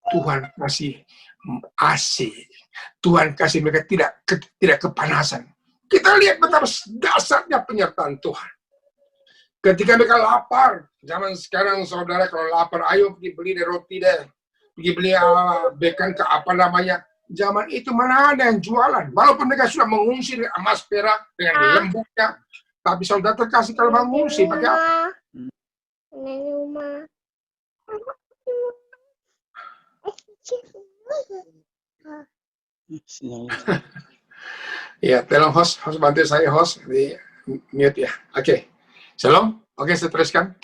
Tuhan kasih AC. Tuhan kasih mereka tidak kepanasan. Kita lihat betapa dasarnya penyertaan Tuhan. Ketika mereka lapar, zaman sekarang saudara kalau lapar, ayo pergi beli roti deh. Pergi beli bekan ke apa namanya. Zaman itu mana ada yang jualan. Walaupun mereka sudah mengungsi dengan emas perak, dengan lembutnya. Tapi saudara terkasih kalau mengungsi pakai apa? Ya, tolong host bantu saya host di mute ya. Oke. Shalom. Oke, saya teruskan.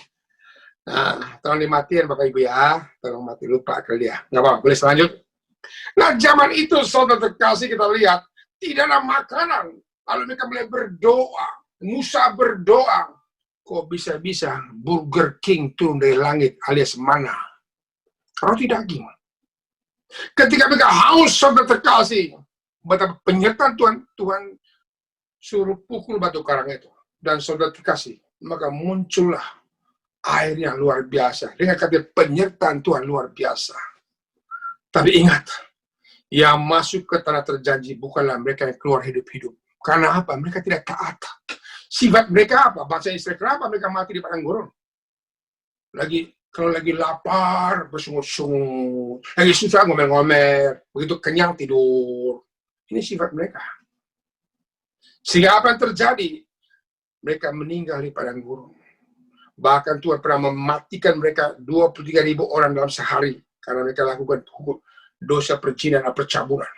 Nah, tolong dimatiin Bapak Ibu ya. Tolong mati lupa ke dia. Nggak apa-apa, boleh selanjut. Nah, zaman itu saudara terkasih kita lihat tidak ada makanan. Lalu mereka mulai berdoa. Musa berdoa. kok bisa-bisa Burger King turun dari langit alias mana? Roti daging. Ketika mereka haus, saudara terkasih, betapa penyertaan Tuhan suruh pukul batu karang itu. Dan saudara terkasih, maka muncullah air yang luar biasa. Dengan kata penyertaan Tuhan luar biasa. Tapi ingat, yang masuk ke tanah terjanji bukanlah mereka yang keluar hidup-hidup. Karena apa? Mereka tidak taat. Sifat mereka apa? Bangsa Israel, kenapa mereka mati di padang gurun? Kalau lagi lapar, bersungut-sungut. Lagi susah, ngomel-ngomel. Begitu kenyang, tidur. Ini sifat mereka. Sehingga apa yang terjadi? Mereka meninggal di padang gurun. Bahkan Tuhan pernah mematikan mereka 23.000 orang dalam sehari. Karena mereka lakukan dosa perzinahan dan percabulan.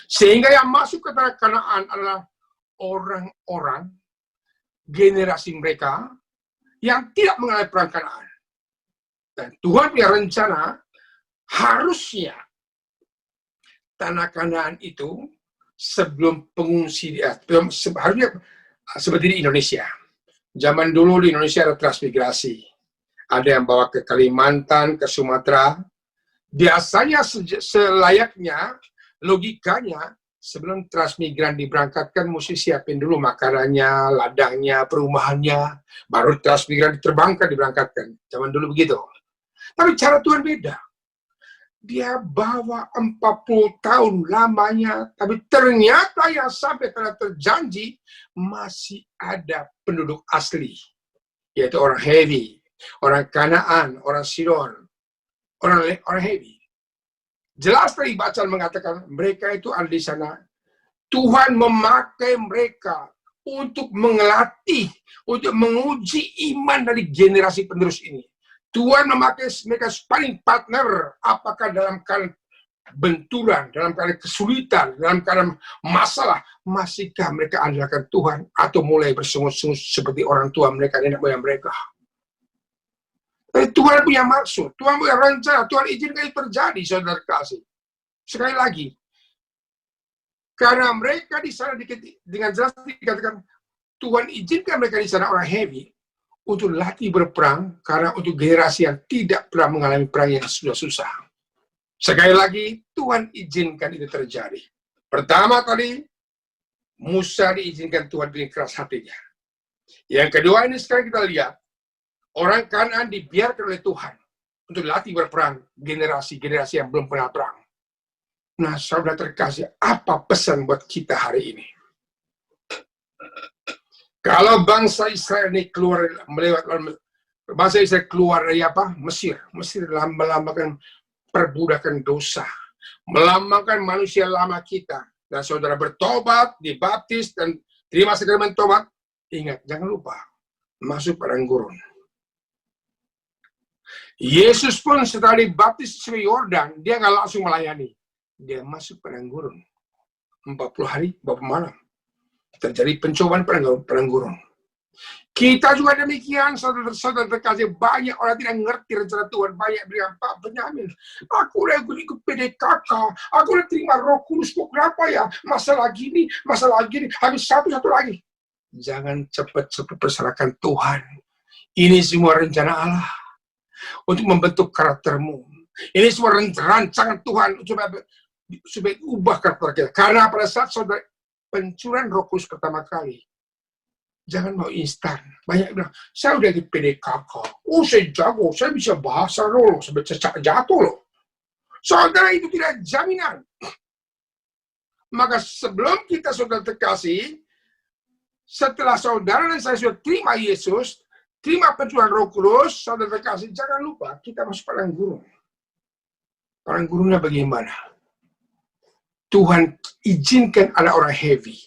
Sehingga yang masuk ke tanah Kanaan adalah orang-orang generasi mereka yang tidak mengalami perang Kanaan. Dan Tuhan punya rencana, harusnya tanah Kanaan itu sebelum pengungsi, harusnya seperti di Indonesia. Zaman dulu di Indonesia ada transmigrasi. Ada yang bawa ke Kalimantan, ke Sumatera. Biasanya selayaknya, logikanya, sebelum transmigran diberangkatkan, mesti siapin dulu makanannya, ladangnya, perumahannya, baru transmigran diterbangkan, diberangkatkan. Zaman dulu begitu. Tapi cara Tuhan beda. Dia bawa 40 tahun lamanya, tapi ternyata yang sampai tanah terjanji masih ada penduduk asli, yaitu orang Hevi, orang Kanaan, orang Sidon, orang Hevi. Jelas tadi bacaan mengatakan mereka itu ada di sana. Tuhan memakai mereka untuk mengelatih, untuk menguji iman dari generasi penerus ini. Tuhan memakai mereka sparring partner, apakah dalam keadaan benturan, dalam keadaan kesulitan, dalam keadaan masalah, masihkah mereka andalkan Tuhan atau mulai bersungut-sungut seperti orang tua mereka, nenek moyang mereka. Tapi Tuhan punya maksud, Tuhan punya rencana, Tuhan izinkan itu terjadi, saudara kasih. Sekali lagi, karena mereka di sana dengan jelas dikatakan Tuhan izinkan mereka di sana orang Hevi untuk latih berperang, karena untuk generasi yang tidak pernah mengalami perang yang sudah susah. Sekali lagi, Tuhan izinkan itu terjadi. Pertama tadi, Musa diizinkan Tuhan dengan keras hatinya. Yang kedua ini sekarang kita lihat, orang Kanaan dibiarkan oleh Tuhan untuk latih berperang generasi-generasi yang belum pernah perang. Nah, saudara terkasih, apa pesan buat kita hari ini? Kalau bangsa Israel ini keluar dari apa? Mesir melambangkan perbudakan dosa, melambangkan manusia lama kita. Dan saudara bertobat, dibaptis dan terima sakramen tobat. Ingat, jangan lupa masuk padang gurun. Yesus pun setelah dibaptis di Sungai Yordan, dia nggak langsung melayani. Dia masuk padang gurun. 40 hari, beberapa malam. Terjadi pencobaan padang gurun. Kita juga demikian, saudara-saudara terkasih. Banyak orang tidak mengerti rencana Tuhan. Banyak bilang, Pak Benyamin, aku udah ikut PDKK, aku udah terima Roh Kudus, kok kenapa ya? Masalah gini, habis satu lagi. Jangan cepat-cepat perserahkan Tuhan. Ini semua rencana Allah untuk membentuk karaktermu. Ini semua rancangan Tuhan supaya ubah karakter kita. Karena pada saat saudara pencurian Roh Kudus pertama kali, jangan mau instan. Banyak bilang, saya udah di PDKK. Oh, saya jago, saya bisa bahasa roh, saya bisa jatuh loh. Saudara, itu tidak jaminan. Maka sebelum kita saudara terkasih, setelah saudara dan saya sudah terima Yesus, terima pencurahan Roh Kudus, saudara terkasih, jangan lupa kita masuk padang gurun. Padang gurunnya bagaimana? Tuhan izinkan ada orang Heavy.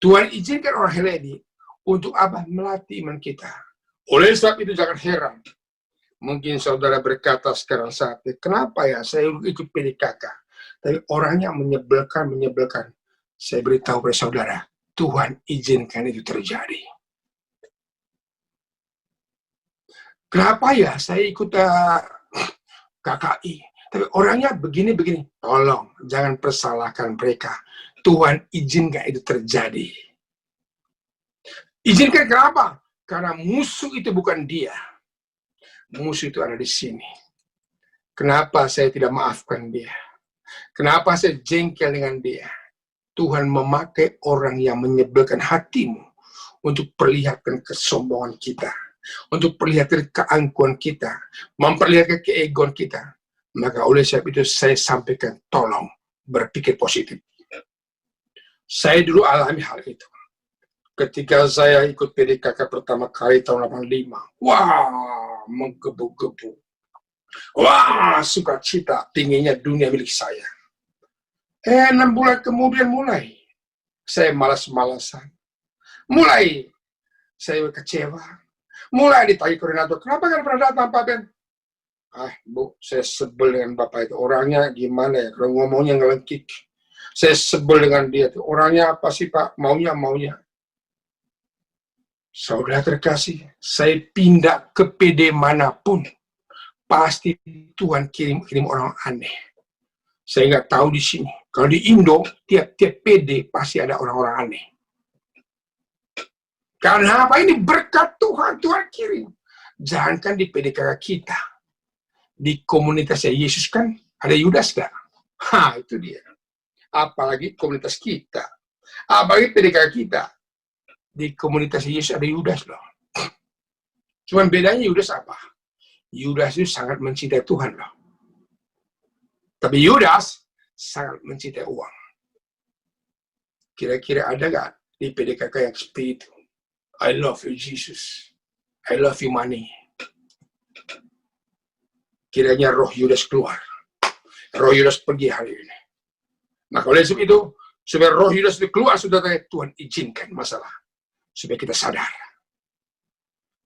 Tuhan izinkan orang Heleni untuk apa? Melatih iman kita. Oleh sebab itu jangan heran. Mungkin saudara berkata sekarang saatnya, kenapa ya saya ikut PDKK? Tapi orangnya menyebalkan. Saya beritahu kepada saudara, Tuhan izinkan itu terjadi. Kenapa ya saya ikut KKI? Tapi orangnya begini. Tolong, jangan persalahkan mereka. Tuhan izinkan itu terjadi. Izinkan kenapa? Karena musuh itu bukan dia. Musuh itu ada di sini. Kenapa saya tidak maafkan dia? Kenapa saya jengkel dengan dia? Tuhan memakai orang yang menyebelkan hatimu untuk perlihatkan kesombongan kita, untuk perlihatkan keangkuhan kita, memperlihatkan keegoan kita. Maka oleh sebab itu saya sampaikan, tolong berpikir positif. Saya dulu alami hal itu. Ketika saya ikut PDKK pertama kali tahun 85, wah, menggebu-gebu. Wah, sukacita, pinginnya dunia milik saya. 6 bulan kemudian mulai saya malas-malasan. Mulai saya kecewa. Mulai ditanya koordinator, kenapa kan pernah datang Pak Ben? Bu, saya sebel dengan Bapak itu. Orangnya gimana ya, kalau ngomongnya ngelengkik. Saya sebel dengan dia. Orangnya apa sih Pak? Maunya. Saudara terkasih, saya pindah ke PD manapun, pasti Tuhan kirim orang aneh. Saya nggak tahu di sini. Kalau di Indo, tiap-tiap PD pasti ada orang-orang aneh. Karena apa? Ini berkat Tuhan kirim. Jangankan di PDKK kita, di komunitasnya Yesus kan ada Yudas nggak? Itu dia. Apalagi komunitas kita, apalagi PDKK kita. Di komunitas Yesus ada Yudas loh. Cuman bedanya Yudas apa? Yudas itu sangat mencintai Tuhan loh. Tapi Yudas sangat mencintai uang. Kira-kira ada gak di PDKK yang seperti itu? I love you Jesus. I love you money. Kiranya roh Yudas keluar. Roh Yudas pergi hari ini. Maka oleh sebab itu, supaya roh Yudas itu keluar, saudara, Tuhan izinkan masalah. Supaya kita sadar.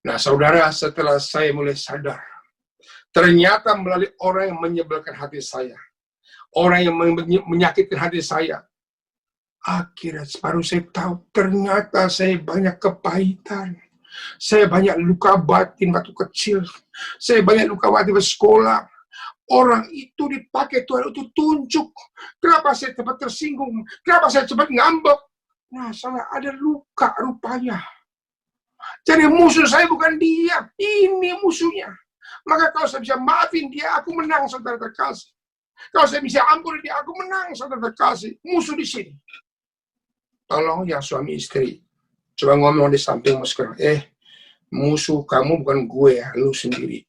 Nah, saudara, setelah saya mulai sadar, ternyata melalui orang yang menyebelkan hati saya, orang yang menyakitkan hati saya, akhirnya baru saya tahu, ternyata saya banyak kepahitan. Saya banyak luka batin waktu kecil. Saya banyak luka batin di sekolah. Orang itu dipakai Tuhan untuk tunjuk. Kenapa saya cepat tersinggung? Kenapa saya cepat ngambek? Nah, saya ada luka rupanya. Jadi musuh saya bukan dia, ini musuhnya. Maka kalau saya bisa maafin dia, aku menang, saudara terkasih. Kalau saya bisa ampuni dia, aku menang, saudara terkasih. Musuh di sini. Tolong yang suami istri, coba ngomong di sampingmu sekarang. Musuh kamu bukan gue ya, lu sendiri.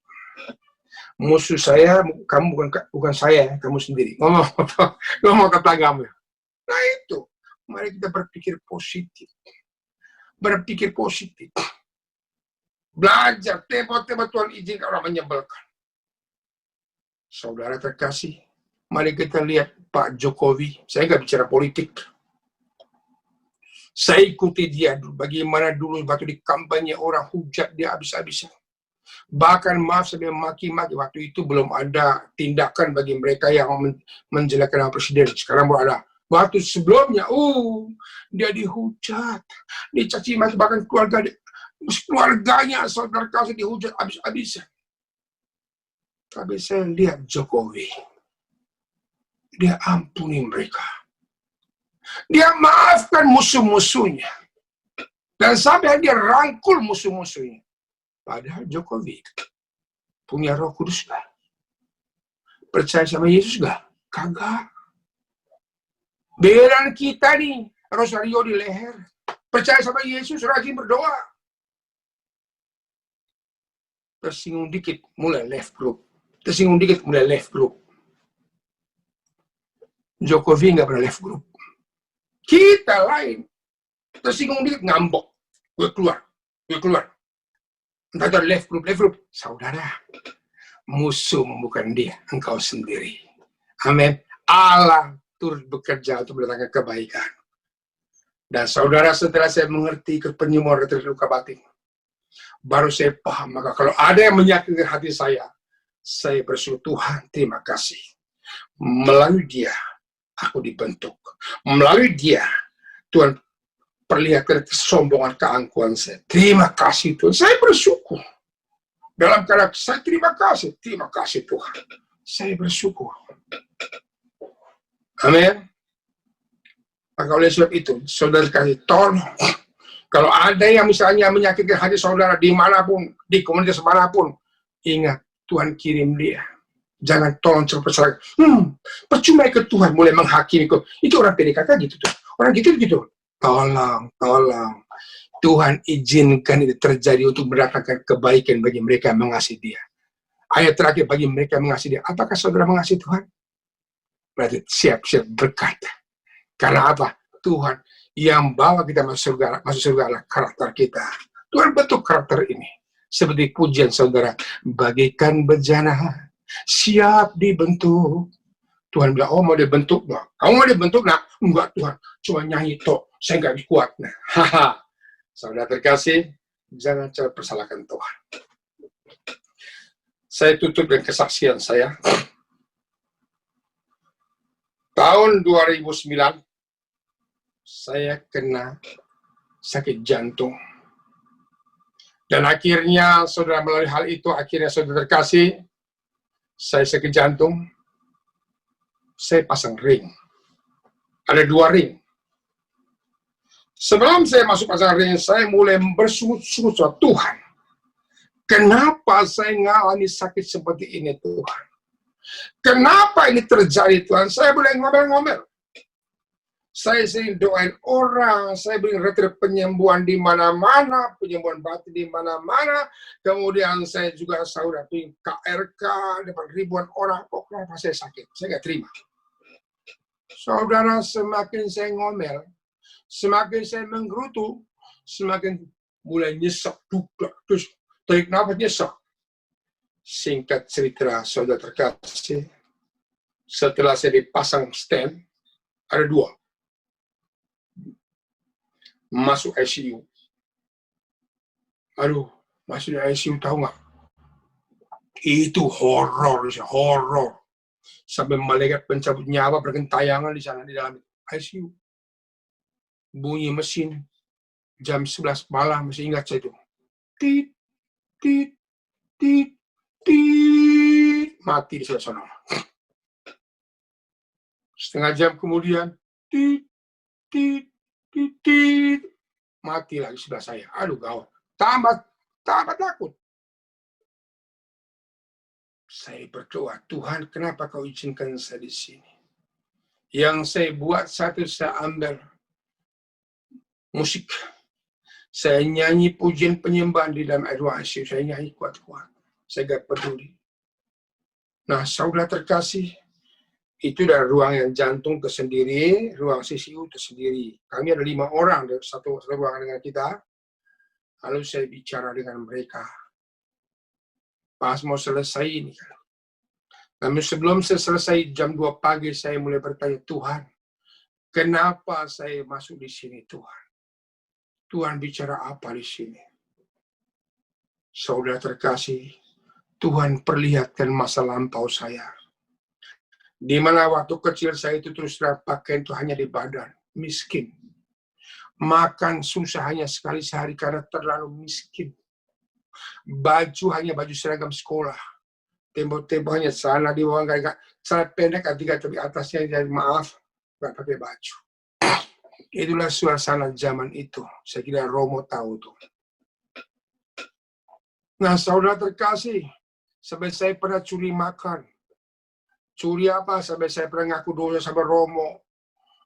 Musuh saya, kamu bukan saya, kamu sendiri. Ngomong ke tanggamu. Nah itu. Mari kita berpikir positif. Berpikir positif. Belajar. Tempo-tempo Tuhan izinkan orang menyebelkan. Saudara terkasih, mari kita lihat Pak Jokowi. Saya nggak bicara politik. Saya ikuti dia dulu. Bagaimana dulu waktu di kampanye orang hujat dia habis-habisan. Bahkan maaf sampai maki-maki. Waktu itu belum ada tindakan bagi mereka yang menjelekkan presiden. Sekarang baru ada. Waktu sebelumnya, dia dihujat, dicaci maki, bahkan keluarganya, saudara kasih dihujat habis-habisan. Tapi saya lihat Jokowi, dia ampuni mereka. Dia maafkan musuh-musuhnya. Dan sampai dia rangkul musuh-musuhnya. Padahal Jokowi punya Roh Kudus gak? Percaya sama Yesus gak? Kagak. Beran kita nih, rosario di leher. Percaya sama Yesus, rajin berdoa. Tersinggung dikit, mulai left group. Tersinggung dikit, mulai left group. Jokowi nggak pernah left group. Kita lain. Tersinggung dikit, ngambek. Gue keluar. Entah ada left group. Saudara, musuh bukan dia, engkau sendiri. Amin. Allah turut bekerja untuk mendatangkan kebaikan. Dan saudara, setelah saya mengerti kepenyembuhan luka batin, baru saya paham. Maka kalau ada yang menyakiti hati saya bersyukur, Tuhan, terima kasih. Melalui dia, aku dibentuk. Melalui dia, Tuhan perlihatkan kesombongan keangkuhan saya. Terima kasih Tuhan. Saya bersyukur. Dalam keadaan saya terima kasih Tuhan. Saya bersyukur. Amin. Maka oleh sebab itu, saudara kasih, tolong Kalau ada yang misalnya menyakitkan hati saudara dimanapun, di komunitas manapun, ingat Tuhan kirim dia. Jangan tolong terpercaya. Percuma ikut Tuhan mulai menghakimi kok. Itu orang PDKK gitu tuh. Orang gitu. Tolong. Tuhan izinkan itu terjadi untuk mendatangkan kebaikan bagi mereka yang mengasihi dia. Ayat terakhir bagi mereka yang mengasihi dia. Apakah saudara mengasihi Tuhan? Berarti siap-siap berkat. Karena apa? Tuhan yang bawa kita masuk surga adalah karakter kita. Tuhan bentuk karakter ini. Seperti pujian saudara. Bagaikan bejana, siap dibentuk. Tuhan bilang, oh mau dibentuk? Nah. Kamu mau dibentuk? Nah, enggak Tuhan. Cuma nyanyi tok. Saya enggak kuat. Nah, saudara terkasih, jangan coba persalahkan Tuhan. Saya tutup dengan kesaksian saya. Tahun 2009, saya kena sakit jantung. Dan akhirnya, saudara melalui hal itu, akhirnya saudara terkasih, saya sakit jantung, saya pasang ring. Ada 2 ring. Sebelum saya masuk pasang ring, saya mulai bersungut-sungut, Tuhan, kenapa saya mengalami sakit seperti ini, Tuhan? Kenapa ini terjadi, Tuhan? Saya boleh ngomel-ngomel. Saya sering doain orang, saya beri retret penyembuhan di mana-mana, penyembuhan batin di mana-mana. Kemudian saya juga saudara pilih KRK depan ribuan orang. Kok kenapa saya sakit? Saya nggak terima. Saudara, semakin saya ngomel, semakin saya menggerutu, semakin mulai nyesek, terus tarik nafas nyesek. Singkat cerita, saudara terkasih, setelah saya dipasang stent, ada 2. Masuk ICU. Aduh, masuk di ICU tahu nggak? Itu horor. Sampai malaikat pencabut nyawa bergentayangan di sana di dalam ICU. Bunyi mesin jam 11 malam, masih ingat saya itu. Tit, tit, tit, tit. Mati di sebelah sana. Setengah jam kemudian, tit, tit, titit, mati lagi sebelah saya. Aduh gawat. Tambah takut. Saya berdoa, Tuhan, kenapa kau izinkan saya di sini? Yang saya buat satu, saya ambil musik. Saya nyanyi pujian penyembahan di dalam ruang ICU. Saya nyanyi kuat-kuat. Saya gak peduli. Nah, saudara terkasih, itu dari ruang yang jantung tersendiri, ruang CCU tersendiri. Kami ada 5 orang dari satu ruangan dengan kita. Lalu saya bicara dengan mereka. Pas mau selesai ini. Namun sebelum saya selesai jam 2 pagi, saya mulai bertanya, Tuhan, kenapa saya masuk di sini, Tuhan? Tuhan bicara apa di sini? Saudara terkasih, Tuhan perlihatkan masa lampau saya. Di mana waktu kecil saya itu terus terang pakaian itu hanya di badan, miskin. Makan susah hanya sekali sehari karena terlalu miskin. Baju hanya baju seragam sekolah. Tempo-tempo hanya celana di bawah, celana pendek, tapi atasnya jadi maaf, nggak pakai baju. Itulah suasana zaman itu. Saya kira Romo tahu tuh. Nah, saudara terkasih, sampai saya pernah curi makan. Curi apa? Sampai saya pernah ngaku dosa sama Romo.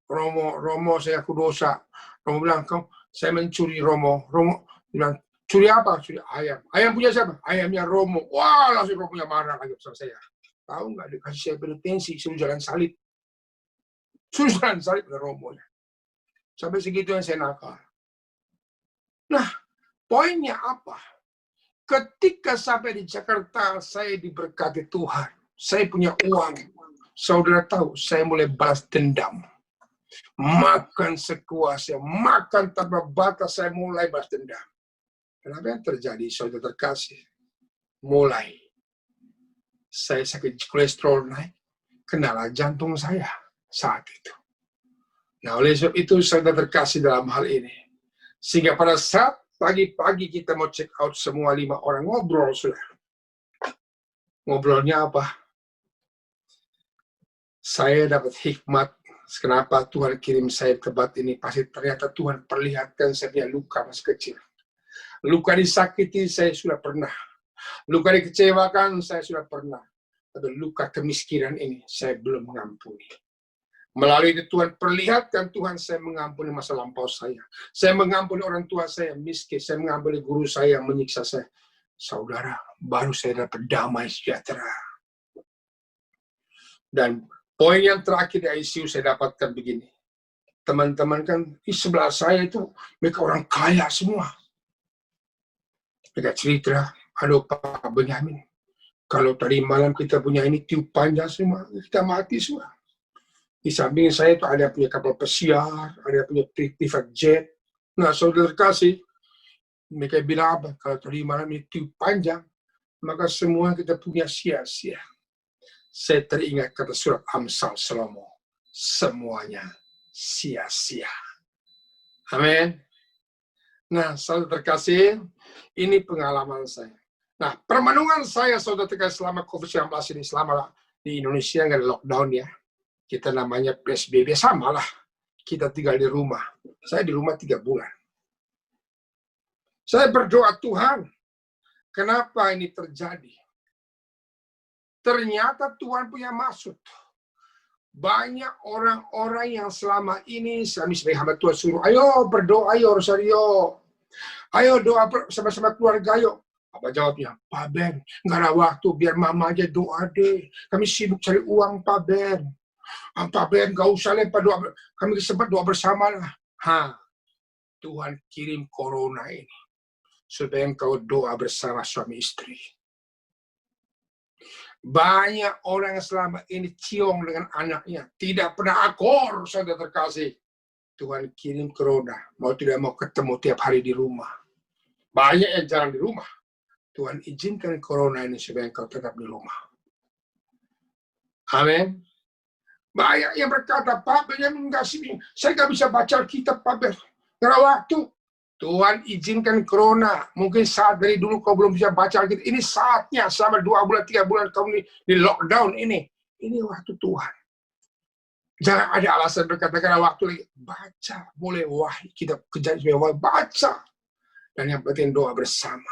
Romo saya ngaku dosa. Romo bilang, saya mencuri Romo. Romo bilang, curi apa? Curi ayam. Ayam punya siapa? Ayamnya Romo. Wah, langsung Romonya marah lagi sama saya. Tahu nggak? Dikasih saya penitensi, suruh jalan salib. Suruh jalan salib oleh Romo. Sampai segitu yang saya nakal. Nah, poinnya apa? Ketika sampai di Jakarta, saya diberkati Tuhan. Saya punya uang. Saudara tahu, saya mulai balas dendam. Makan sekuasa, makan tanpa batas, saya mulai balas dendam. Kenapa yang terjadi, saudara terkasih? Mulai. Saya sakit kolesterol naik, kendala jantung saya saat itu. Nah, oleh sebab itu, saudara terkasih dalam hal ini. Sehingga pada saat pagi-pagi kita mau check out semua 5 orang, ngobrol sudah. Ngobrolnya apa? Saya dapat hikmat kenapa Tuhan kirim saya ke tempat ini? Pasti ternyata Tuhan perlihatkan saya punya luka masih kecil. Luka disakiti saya sudah pernah. Luka dikecewakan saya sudah pernah. Tapi luka kemiskinan ini saya belum mengampuni. Melalui itu Tuhan perlihatkan Tuhan saya mengampuni masa lampau saya. Saya mengampuni orang tua saya miskin. Saya mengampuni guru saya yang menyiksa saya. Saudara, baru saya dapat damai sejahtera. Dan poin yang terakhir di ICU saya dapatkan begini. Teman-teman kan di sebelah saya itu mereka orang kaya semua. Mereka cerita, halo Pak Benyamin, kalau tadi malam kita punya ini tiup panjang semua, kita mati semua. Di samping saya itu ada punya kapal pesiar, ada punya private jet. Nah, saudara kasih, mereka bilang apa? Kalau tadi malam ini tiup panjang, maka semua kita punya sia-sia. Saya teringat kata surat Amsal Salomo, semuanya sia-sia. Amin. Nah, saudara terkasih, ini pengalaman saya. Nah, permenungan saya, saudara terkasih, selama COVID-19 ini, selama di Indonesia nggak ada lockdown ya. Kita namanya PSBB, sama lah. Kita tinggal di rumah. Saya di rumah 3 bulan. Saya berdoa, Tuhan, kenapa ini terjadi? Ternyata Tuhan punya maksud. Banyak orang-orang yang selama ini, kami sebagai hamba Tuhan suruh, ayo berdoa, ayo Rosario. Ayo doa sama-sama keluarga, ayo. Apa jawabnya? Pak Ben, nggak ada waktu, biar mama aja doa deh. Kami sibuk cari uang, Pak Ben. Pak Ben, gak usah lepas doa. Kami sempat doa bersama lah. Tuhan kirim corona ini. Supaya engkau doa bersama suami istri. Banyak orang yang selama ini ciong dengan anaknya. Tidak pernah akor, saudara terkasih. Tuhan kirim corona. Mau tidak mau ketemu tiap hari di rumah. Banyak yang jarang di rumah. Tuhan izinkan corona ini supaya engkau tetap di rumah. Amin. Banyak yang berkata, Pak Benyamin enggak sih, saya nggak bisa baca Alkitab, Pak Ben. Nggak ada waktu. Tuhan izinkan corona. Mungkin saat dari dulu kau belum bisa baca Alkitab. Ini saatnya selama 2 bulan, 3 bulan kau di lockdown ini. Ini waktu Tuhan. Jangan ada alasan berkata karena waktu lagi. Baca. Boleh wahyu. Kita kejar semua baca. Dan yang penting doa bersama.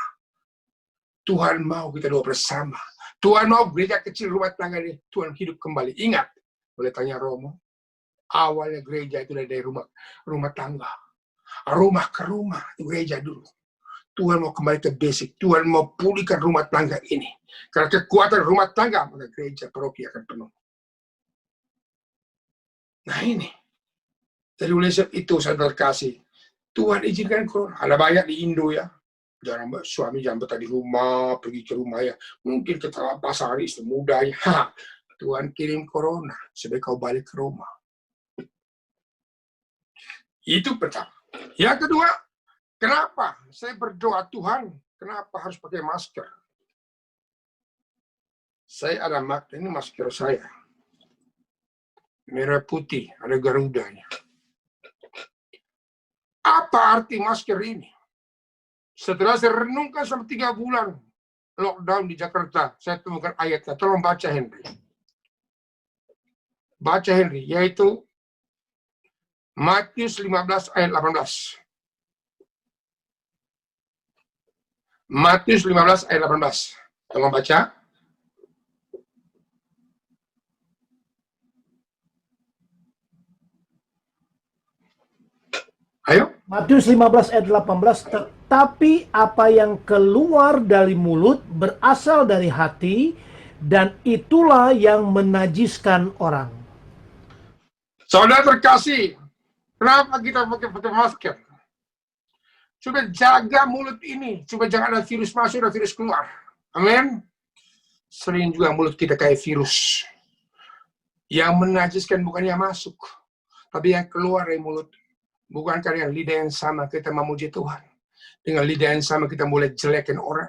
Tuhan mau kita doa bersama. Tuhan mau gereja kecil rumah tangga ini. Tuhan hidup kembali. Ingat. Boleh tanya Romo. Awalnya gereja itu dari rumah tangga. Rumah ke rumah. Itu gereja dulu. Tuhan mau kembali ke basic. Tuhan mau pulihkan rumah tangga ini. Karena kekuatan rumah tangga. Maka gereja paroki akan penuh. Nah ini. Jadi oleh sebab itu saudara kasih. Tuhan izinkan corona. Ada banyak di Indo ya. Jangan suami jangan betah di rumah, pergi ke rumah ya. Mungkin ke pasar istri muda ya. Tuhan kirim corona supaya kau balik ke rumah. Itu pertama. Yang kedua, kenapa saya berdoa Tuhan? Kenapa harus pakai masker? Saya ada masker, ini masker saya. Merah putih, ada garudanya. Apa arti masker ini? Setelah saya renungkan selama 3 bulan lockdown di Jakarta, saya temukan ayatnya. Tolong baca Henry. Baca Henry, yaitu Matius 15 ayat 18. Matius 15 ayat 18. Tolong baca. Ayo. Matius 15 ayat 18, tetapi apa yang keluar dari mulut berasal dari hati, dan itulah yang menajiskan orang. Saudara terkasih, kenapa kita pakai masker? Supaya jaga mulut ini, supaya jangan ada virus masuk dan virus keluar. Amin. Sering juga mulut kita kayak virus. Yang menajiskan bukan yang masuk, tapi yang keluar dari mulut. Bukan karena lidah yang sama kita memuji Tuhan. Dengan lidah yang sama kita mulai jelekin orang.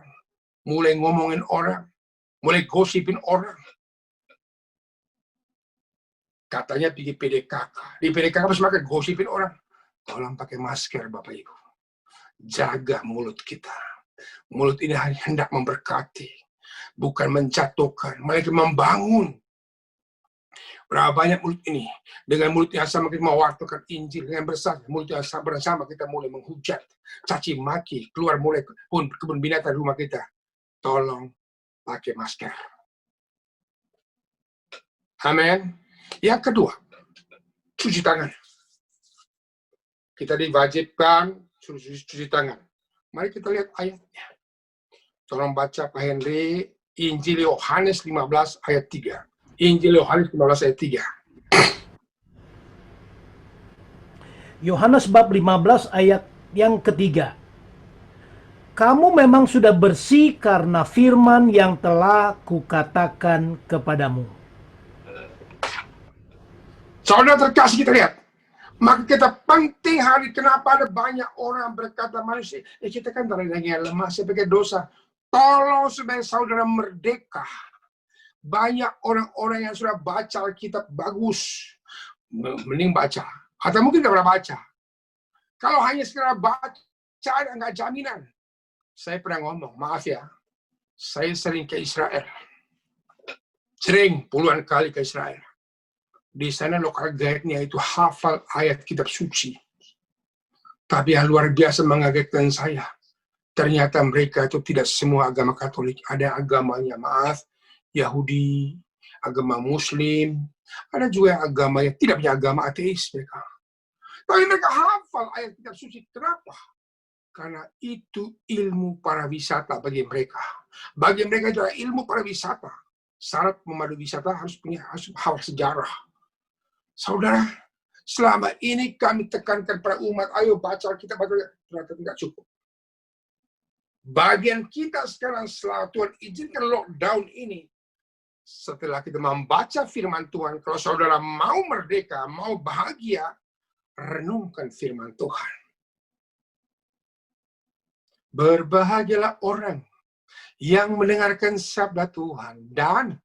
Mulai ngomongin orang. Mulai gosipin orang. Katanya pergi PDKK. Di PDKK semakin gosipin orang. Tolong pakai masker Bapak Ibu. Jaga mulut kita. Mulut ini hendak memberkati. Bukan menjatuhkan. Melainkan membangun. Berapa banyak mulut ini? Dengan mulut yang sama kita mewartakan Injil. Dengan mulut yang bersama kita mulai menghujat, caci maki, keluar mulai kebun binatang rumah kita. Tolong pakai masker. Amin. Yang kedua, cuci tangan. Kita diwajibkan cuci tangan. Mari kita lihat ayatnya. Tolong baca Pak Henry, Injil Yohanes 15 ayat 3. Injil Yohanes 15 ayat 3. Yohanes bab 15 ayat yang ketiga. Kamu memang sudah bersih karena firman yang telah kukatakan kepadamu. Saudara terkasih, kita lihat. Maka kita penting hari kenapa ada banyak orang berkata manusia, kita kan terlalu lemah sebagai dosa. Tolong supaya saudara merdeka. Banyak orang-orang yang sudah baca Alkitab bagus, mending baca. Atau mungkin tidak pernah baca. Kalau hanya sekedar baca, nggak jaminan. Saya pernah ngomong, maaf ya, saya sering ke Israel. Sering, puluhan kali ke Israel. Di sana lokal guide-nya itu hafal ayat kitab suci. Tapi yang luar biasa mengagetkan saya, ternyata mereka itu tidak semua agama Katolik. Ada agamanya, maaf, Yahudi, agama Muslim, ada juga yang agama yang tidak punya agama, ateis mereka. Tapi mereka hafal ayat kitab suci. Kenapa? Karena itu ilmu para wisata bagi mereka. Bagi mereka itu adalah ilmu para wisata. Syarat memandu wisata harus punya hal sejarah. Saudara, selama ini kami tekankan pada umat, ayo baca Alkitab, ternyata tidak cukup. Bagian kita sekarang setelah Tuhan izinkan lockdown ini, setelah kita membaca firman Tuhan, kalau saudara mau merdeka, mau bahagia, renungkan firman Tuhan. Berbahagialah orang yang mendengarkan sabda Tuhan dan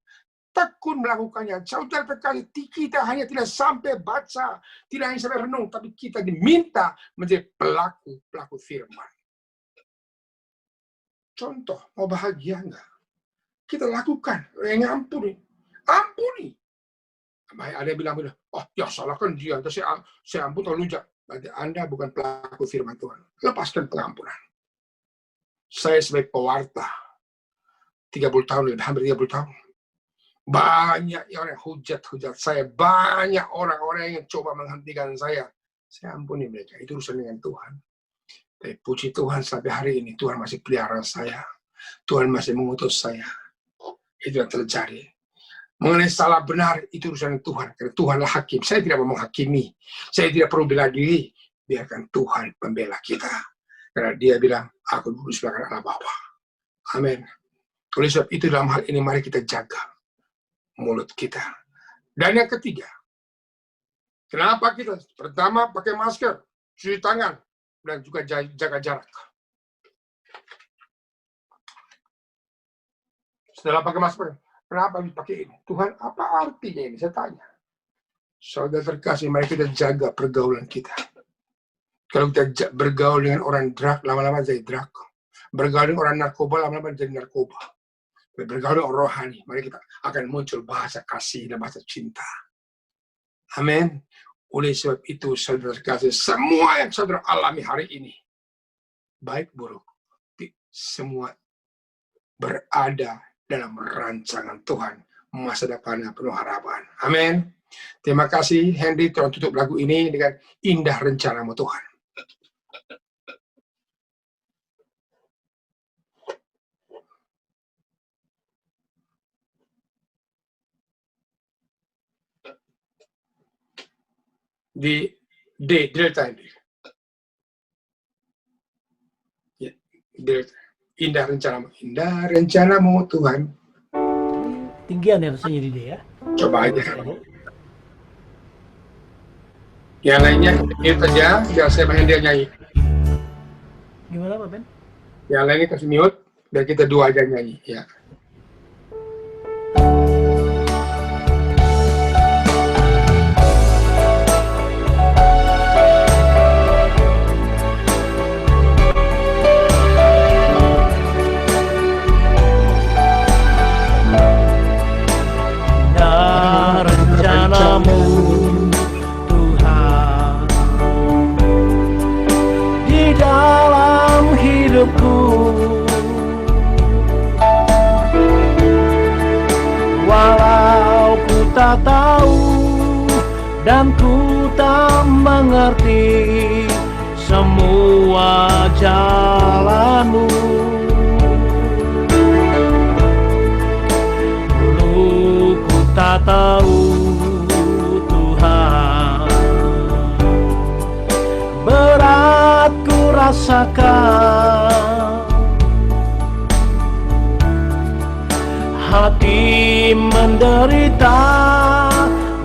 tekun melakukannya. Saudara terkasih, kita hanya tidak sampai baca, tidak hanya sampai renung, tapi kita diminta menjadi pelaku firman. Contoh, mau bahagia enggak? Kita lakukan, yang ampuni. Ampuni. Ada yang bilang, oh ya salahkan dia, saya ampun tolong lujak. Berarti Anda bukan pelaku firman Tuhan. Lepaskan pengampunan. Saya sebagai pewarta, 30 tahun, hampir 30 tahun. Banyak orang hujat saya, banyak orang-orang yang coba menghentikan saya. Saya ampuni mereka, itu urusan dengan Tuhan. Tapi puji Tuhan sampai hari ini, Tuhan masih pelihara saya. Tuhan masih mengutus saya. Itu yang terjadi. Mengenai salah benar, itu urusan Tuhan. Karena Tuhanlah hakim. Saya tidak mau menghakimi. Saya tidak perlu bela diri. Biarkan Tuhan pembela kita. Karena dia bilang, aku dulu sebagai anak Bapa. Amin. Oleh sebab itu dalam hal ini, mari kita jaga mulut kita. Dan yang ketiga, kenapa kita? Pertama, pakai masker, cuci tangan, dan juga jaga jarak. Setelah pakai masker, kenapa dipakai ini? Tuhan, apa artinya ini? Saya tanya. Saudara terkasih, mari kita jaga pergaulan kita. Kalau kita bergaul dengan orang drug, lama-lama jadi drug. Bergaul dengan orang narkoba, lama-lama jadi narkoba. Bergaul dengan orang rohani, mari kita akan muncul bahasa kasih dan bahasa cinta. Amin. Oleh sebab itu, saudara terkasih, semua yang saudara alami hari ini, baik buruk, semua berada dalam rancangan Tuhan, masa depan yang penuh harapan. Amin. Terima kasih Henry, tolong tutup lagu ini dengan indah rencanamu Tuhan. Di delta ini. Ya, delta. Indah rencanamu Tuhan. Tinggian ya rasanya di dia ya. Coba aja. Yang lainnya mute aja, biar saya main dia nyanyi. Gimana Pak Ben? Yang lainnya kasih mute, biar kita dua aja nyanyi. Ya. Rencana tak tahu dan ku tak mengerti semua jalanmu. Dulu ku tak tahu Tuhan, berat ku rasakan, hati menderita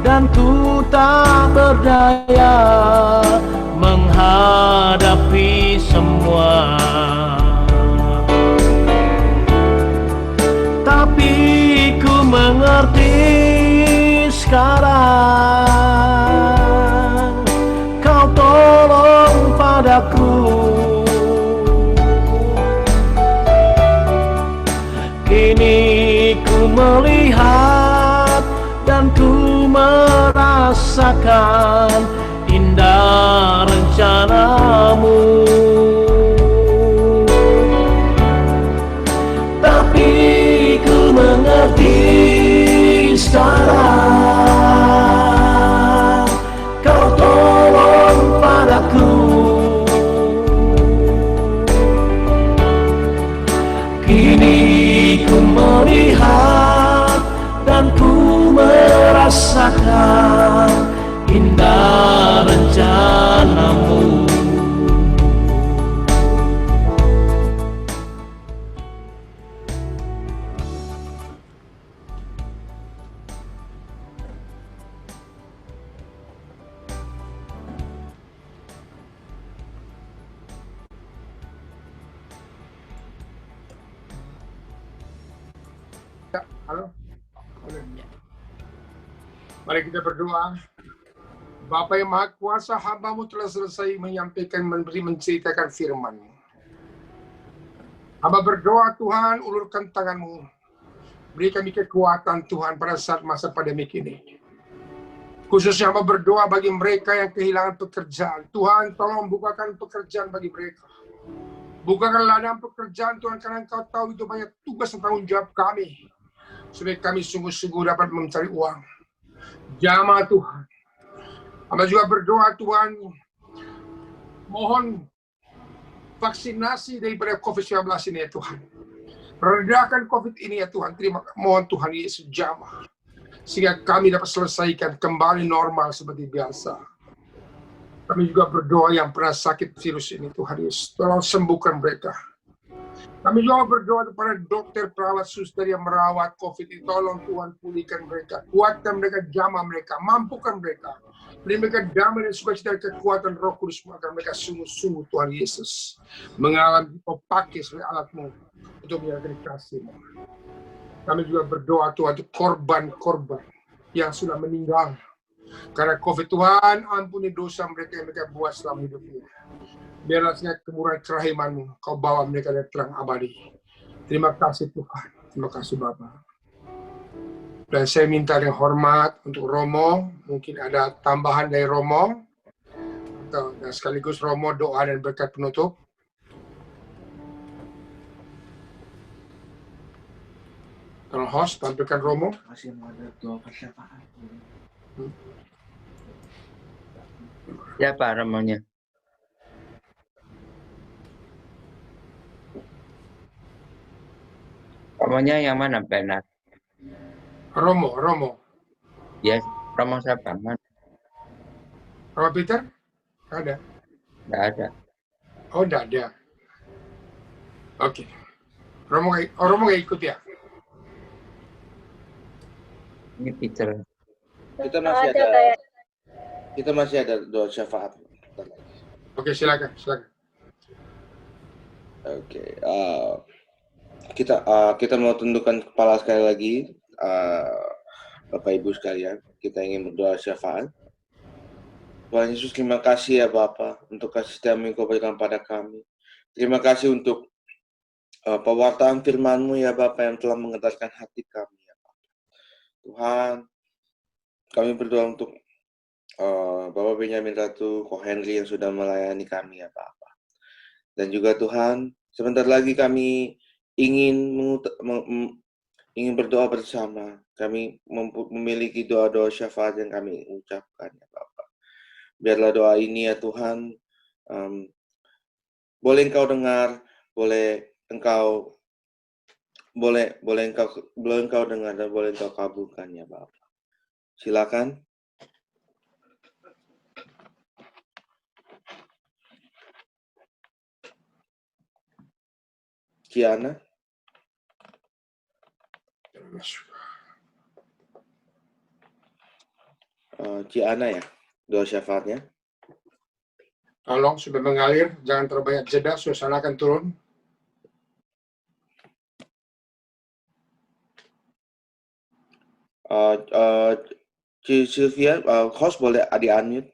dan ku tak berdaya menghadapi semua. Tapi ku mengerti sekarang, kau tolong padaku. Kini ku melihat dan ku merasakan indah rencanamu. Tapi ku mengerti sekarang, kau tolong padaku. Kini ku melihat dan ku merasakan indah rencanamu. Halo. Mari kita berdoa. Bapa yang Maha Kuasa, hamba-Mu telah selesai menyampaikan, menceritakan firman-Mu. Hamba berdoa, Tuhan, ulurkan tangan-Mu. Beri kami kekuatan, Tuhan, pada saat masa pandemik ini. Khususnya hamba berdoa bagi mereka yang kehilangan pekerjaan. Tuhan, tolong bukakan pekerjaan bagi mereka. Bukakan ladang pekerjaan, Tuhan, karena Engkau tahu itu banyak tugas dan tanggung jawab kami. Supaya kami sungguh-sungguh dapat mencari uang. Jamah Tuhan. Hamba juga berdoa, Tuhan, mohon vaksinasi daripada COVID-19 ini ya Tuhan. Redakan COVID ini ya Tuhan. Mohon Tuhan Yesus jamah. Sehingga kami dapat selesaikan kembali normal seperti biasa. Kami juga berdoa yang pernah sakit virus ini Tuhan Yesus. Tolong sembuhkan mereka. Kami juga berdoa kepada dokter, perawat, suster yang merawat COVID ini. Tolong Tuhan pulihkan mereka. Kuatkan mereka, jamah mereka. Mampukan mereka. Beri mereka damai dan sukacita dan kekuatan Roh Kudus agar mereka sungguh-sungguh Tuhan Yesus mengalami Kau pakai sebagai alat-Mu untuk menyatakan kasih-Mu. Kami juga berdoa Tuhan untuk korban-korban yang sudah meninggal karena COVID. Tuhan, ampuni dosa mereka yang mereka buat selama hidupnya. Biarlah sehingga kemurahan kerahiman-Mu Kau bawa mereka dari terang abadi. Terima kasih Tuhan. Terima kasih Bapa. Dan saya minta dengan hormat untuk Romo, mungkin ada tambahan dari Romo, dan sekaligus Romo doa dan berkat penutup. Tolong host, tampilkan Romo. Masih ada doa persyaratan. Siapa Romonya? Romonya yang mana, Benar? Romo. Ya, Romo siapa? Mana? Romo Peter? Ada? Nggak ada. Oh, enggak ada. Oke. Romo nggak ikut ya? Ini Peter. Kita masih ada doa syafaat. Oke, silakan. Oke, kita mau tundukkan kepala sekali lagi, Bapak Ibu sekalian. Kita ingin berdoa syafaat. Tuhan Yesus, terima kasih ya Bapa untuk kasih setia-Mu yang Kau berikan pada kami. Terima kasih untuk pewartaan firman-Mu ya Bapa yang telah menggetarkan hati kami ya Bapa. Tuhan, kami berdoa untuk Bapak Benyamin Ratu, Ko Henry yang sudah melayani kami ya Bapa. Dan juga Tuhan, sebentar lagi kami ingin ingin berdoa bersama. Kami memiliki doa-doa syafaat yang kami ucapkan ya Bapa. Biarlah doa ini ya Tuhan, boleh Engkau dengar, boleh Engkau dengar dan boleh Engkau kabulkan ya Bapa. Silakan. Kiana. Ciana ya, doa syafaatnya. Tolong sudah mengalir, jangan terlalu banyak jeda, suasana akan turun. Sylvia, host boleh di-unmute?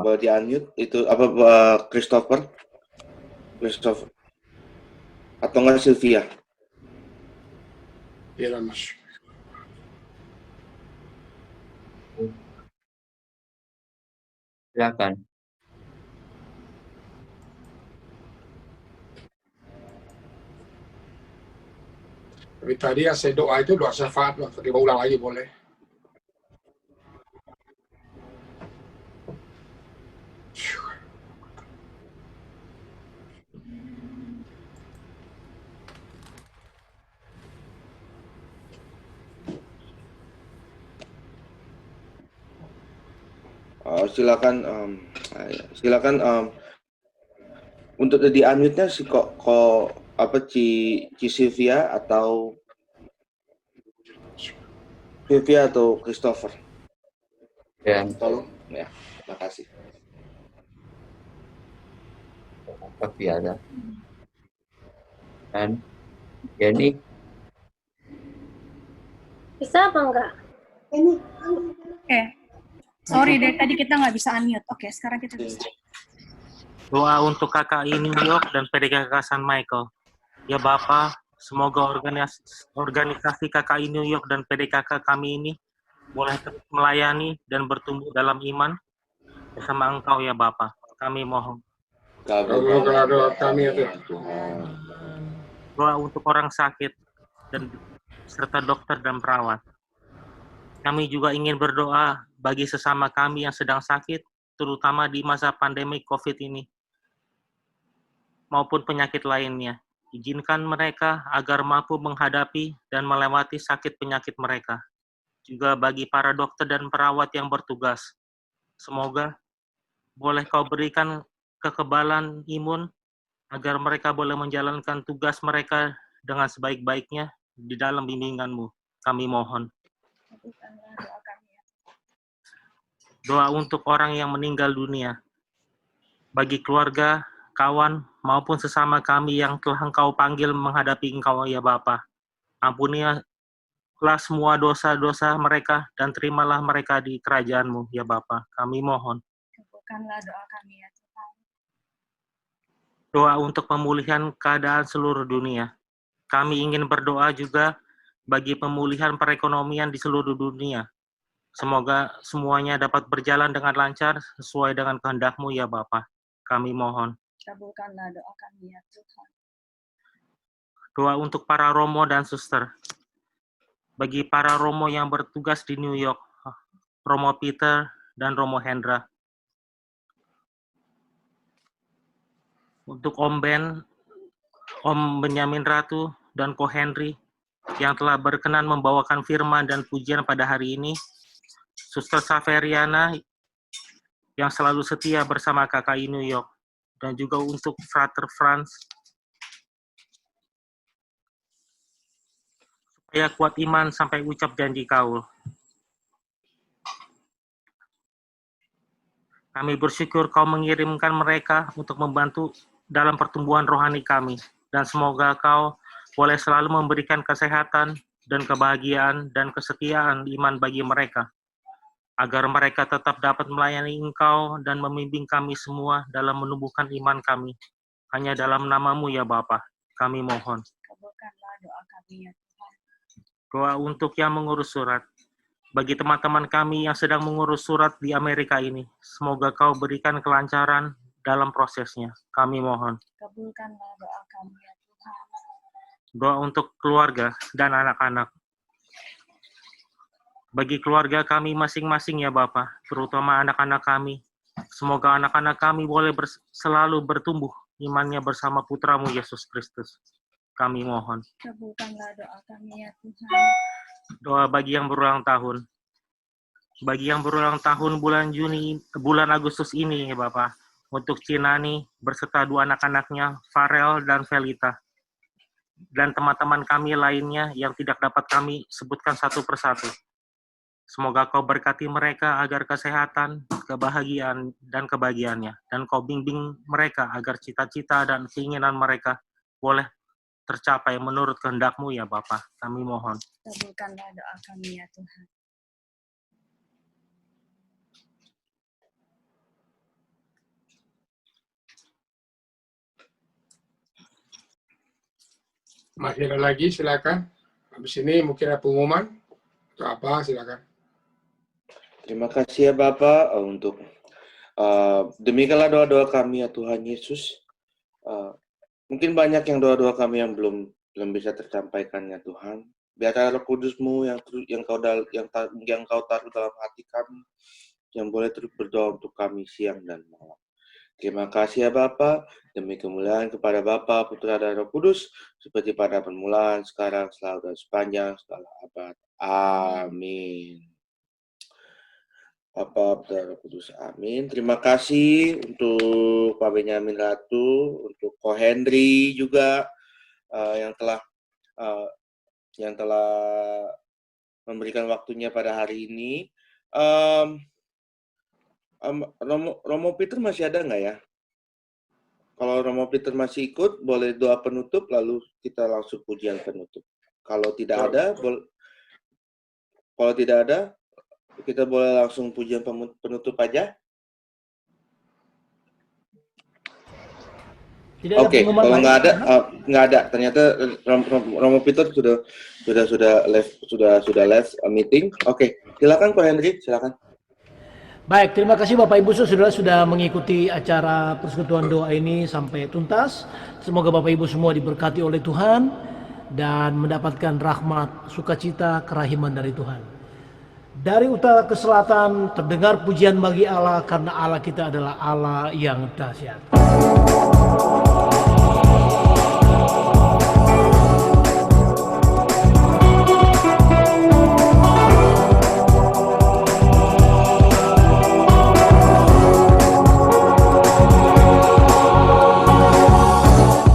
Boleh di-unmute? Itu apa Christopher? Atau enggak Sylvia? Iya, Mas. Silakan. Tapi tadi ya saya doa itu doa syafaat lah. Tadi mau ulang lagi boleh. Silakan untuk di unmute-nya si Sylvia atau Christopher. Ya, Tolong ya, terima kasih. tapi ada. Dan Jenny, Bisa apa enggak? Oke. Sorry, dari tadi kita nggak bisa unmute. Oke, sekarang kita bisa. Doa untuk KKI New York dan PDKK San Michael. Ya Bapa, semoga organisasi KKI New York dan PDKK kami ini boleh terus melayani dan bertumbuh dalam iman bersama Engkau ya Bapa. Kami mohon. Kabulkanlah doa kami ya Tuhan. Doa untuk orang sakit dan serta dokter dan perawat. Kami juga ingin berdoa bagi sesama kami yang sedang sakit, terutama di masa pandemi COVID ini, maupun penyakit lainnya. Izinkan mereka agar mampu menghadapi dan melewati sakit penyakit mereka. Juga bagi para dokter dan perawat yang bertugas. Semoga boleh Kau berikan kekebalan imun agar mereka boleh menjalankan tugas mereka dengan sebaik-baiknya di dalam bimbingan-Mu. Kami mohon. Doa untuk orang yang meninggal dunia. Bagi keluarga, kawan, maupun sesama kami yang telah Engkau panggil menghadapi Engkau ya Bapa. Ampunilah semua dosa-dosa mereka dan terimalah mereka di kerajaan-Mu ya Bapa. Kami mohon. Kabulkanlah doa kami ya Tuhan. Doa untuk pemulihan keadaan seluruh dunia. Kami ingin berdoa juga bagi pemulihan perekonomian di seluruh dunia. Semoga semuanya dapat berjalan dengan lancar sesuai dengan kehendak-Mu ya Bapa. Kami mohon. Kabulkanlah doa kami ya Tuhan. Doa untuk para romo dan suster. Bagi para romo yang bertugas di New York, Romo Peter dan Romo Hendra. Untuk Om Ben, Om Benyamin Ratu, dan Ko Henry yang telah berkenan membawakan firman dan pujian pada hari ini. Suster Saveriana yang selalu setia bersama KKI New York. Dan juga untuk Frater Franz supaya kuat iman sampai ucap janji kaul. Kami bersyukur Kau mengirimkan mereka untuk membantu dalam pertumbuhan rohani kami. Dan semoga Kau boleh selalu memberikan kesehatan dan kebahagiaan dan kesetiaan iman bagi mereka. Agar mereka tetap dapat melayani Engkau dan membimbing kami semua dalam menumbuhkan iman kami. Hanya dalam nama-Mu ya Bapa, kami mohon. Kabulkanlah doa kami ya Tuhan. Doa untuk yang mengurus surat. Bagi teman-teman kami yang sedang mengurus surat di Amerika ini, semoga Kau berikan kelancaran dalam prosesnya. Kami mohon. Kabulkanlah doa kami ya Tuhan. Doa untuk keluarga dan anak-anak. Bagi keluarga kami masing-masing ya Bapa, terutama anak-anak kami. Semoga anak-anak kami boleh selalu bertumbuh imannya bersama Putramu Yesus Kristus. Kami mohon. Kabulkanlah doa kami ya Tuhan. Doa bagi yang berulang tahun. Bagi yang berulang tahun bulan Agustus ini ya Bapak. Untuk Cinani berserta 2 anak-anaknya, Farel dan Velita. Dan teman-teman kami lainnya yang tidak dapat kami sebutkan satu persatu. Semoga Kau berkati mereka agar kesehatan, kebahagiaan, dan kebahagiaannya. Dan Kau bimbing mereka agar cita-cita dan keinginan mereka boleh tercapai menurut kehendak-Mu ya Bapa. Kami mohon. Kabulkanlah doa kami ya Tuhan. Masih ada lagi, silakan. Habis ini mungkin ada pengumuman atau apa, silakan. Terima kasih ya Bapak untuk demikianlah doa-doa kami ya Tuhan Yesus. Mungkin banyak yang doa-doa kami yang belum bisa tersampaikan ya Tuhan. Biarlah Roh Kudus-Mu yang Kau taruh dalam hati kami, yang boleh terus berdoa untuk kami siang dan malam. Terima kasih ya Bapa, demi kemuliaan kepada Bapa, Putra dan Roh Kudus, seperti pada permulaan, sekarang, selalu dan sepanjang segala abad. Amin. Bapa, Putra, Roh Kudus. Amin. Terima kasih untuk Pak Benyamin Ratu, untuk Ko Henry juga yang telah memberikan waktunya pada hari ini. Romo Peter masih ada nggak ya? Kalau Romo Peter masih ikut, boleh doa penutup, lalu kita langsung pujian penutup. Kalau tidak ada, kita boleh langsung pujian penutup aja. Oke, kalau nggak ada. Ternyata Romo Peter sudah left meeting. Oke, silakan Ko Henry, silakan. Baik, terima kasih Bapak Ibu Saudara sudah mengikuti acara persekutuan doa ini sampai tuntas. Semoga Bapak Ibu semua diberkati oleh Tuhan dan mendapatkan rahmat, sukacita, kerahiman dari Tuhan. Dari utara ke selatan terdengar pujian bagi Allah karena Allah kita adalah Allah yang dahsyat.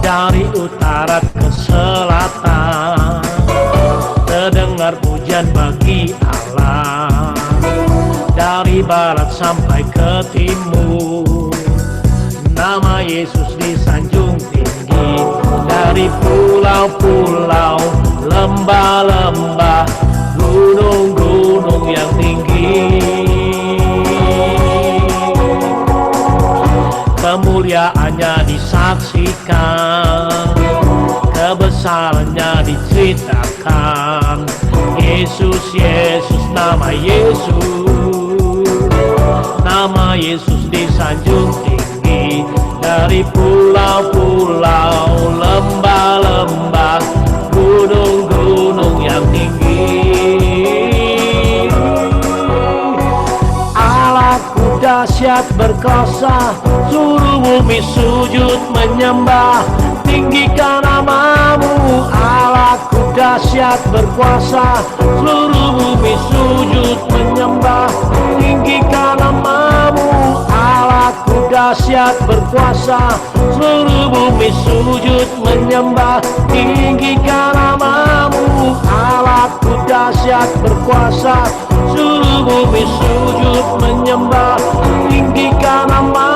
Dari utara ke selatan terdengar pujian bagi Allah. Dari barat sampai ke timur nama Yesus disanjung tinggi. Dari pulau-pulau, lembah-lembah, gunung-gunung yang tinggi, kemuliaannya disaksikan, kebesarannya diceritakan. Yesus, Yesus, nama Yesus disanjung tinggi. Dari pulau-pulau, lembah-lembah, gunung-gunung yang tinggi. Allahku dahsyat berkuasa, seluruh bumi sujud menyembah. Tinggikan namamu, Allahku dahsyat berkuasa, seluruh bumi sujud menyembah. Tinggikan namamu, Allahku dahsyat berkuasa, seluruh bumi sujud menyembah. Tinggikan namamu, Allahku dahsyat berkuasa, seluruh bumi sujud menyembah. Tinggikan namamu,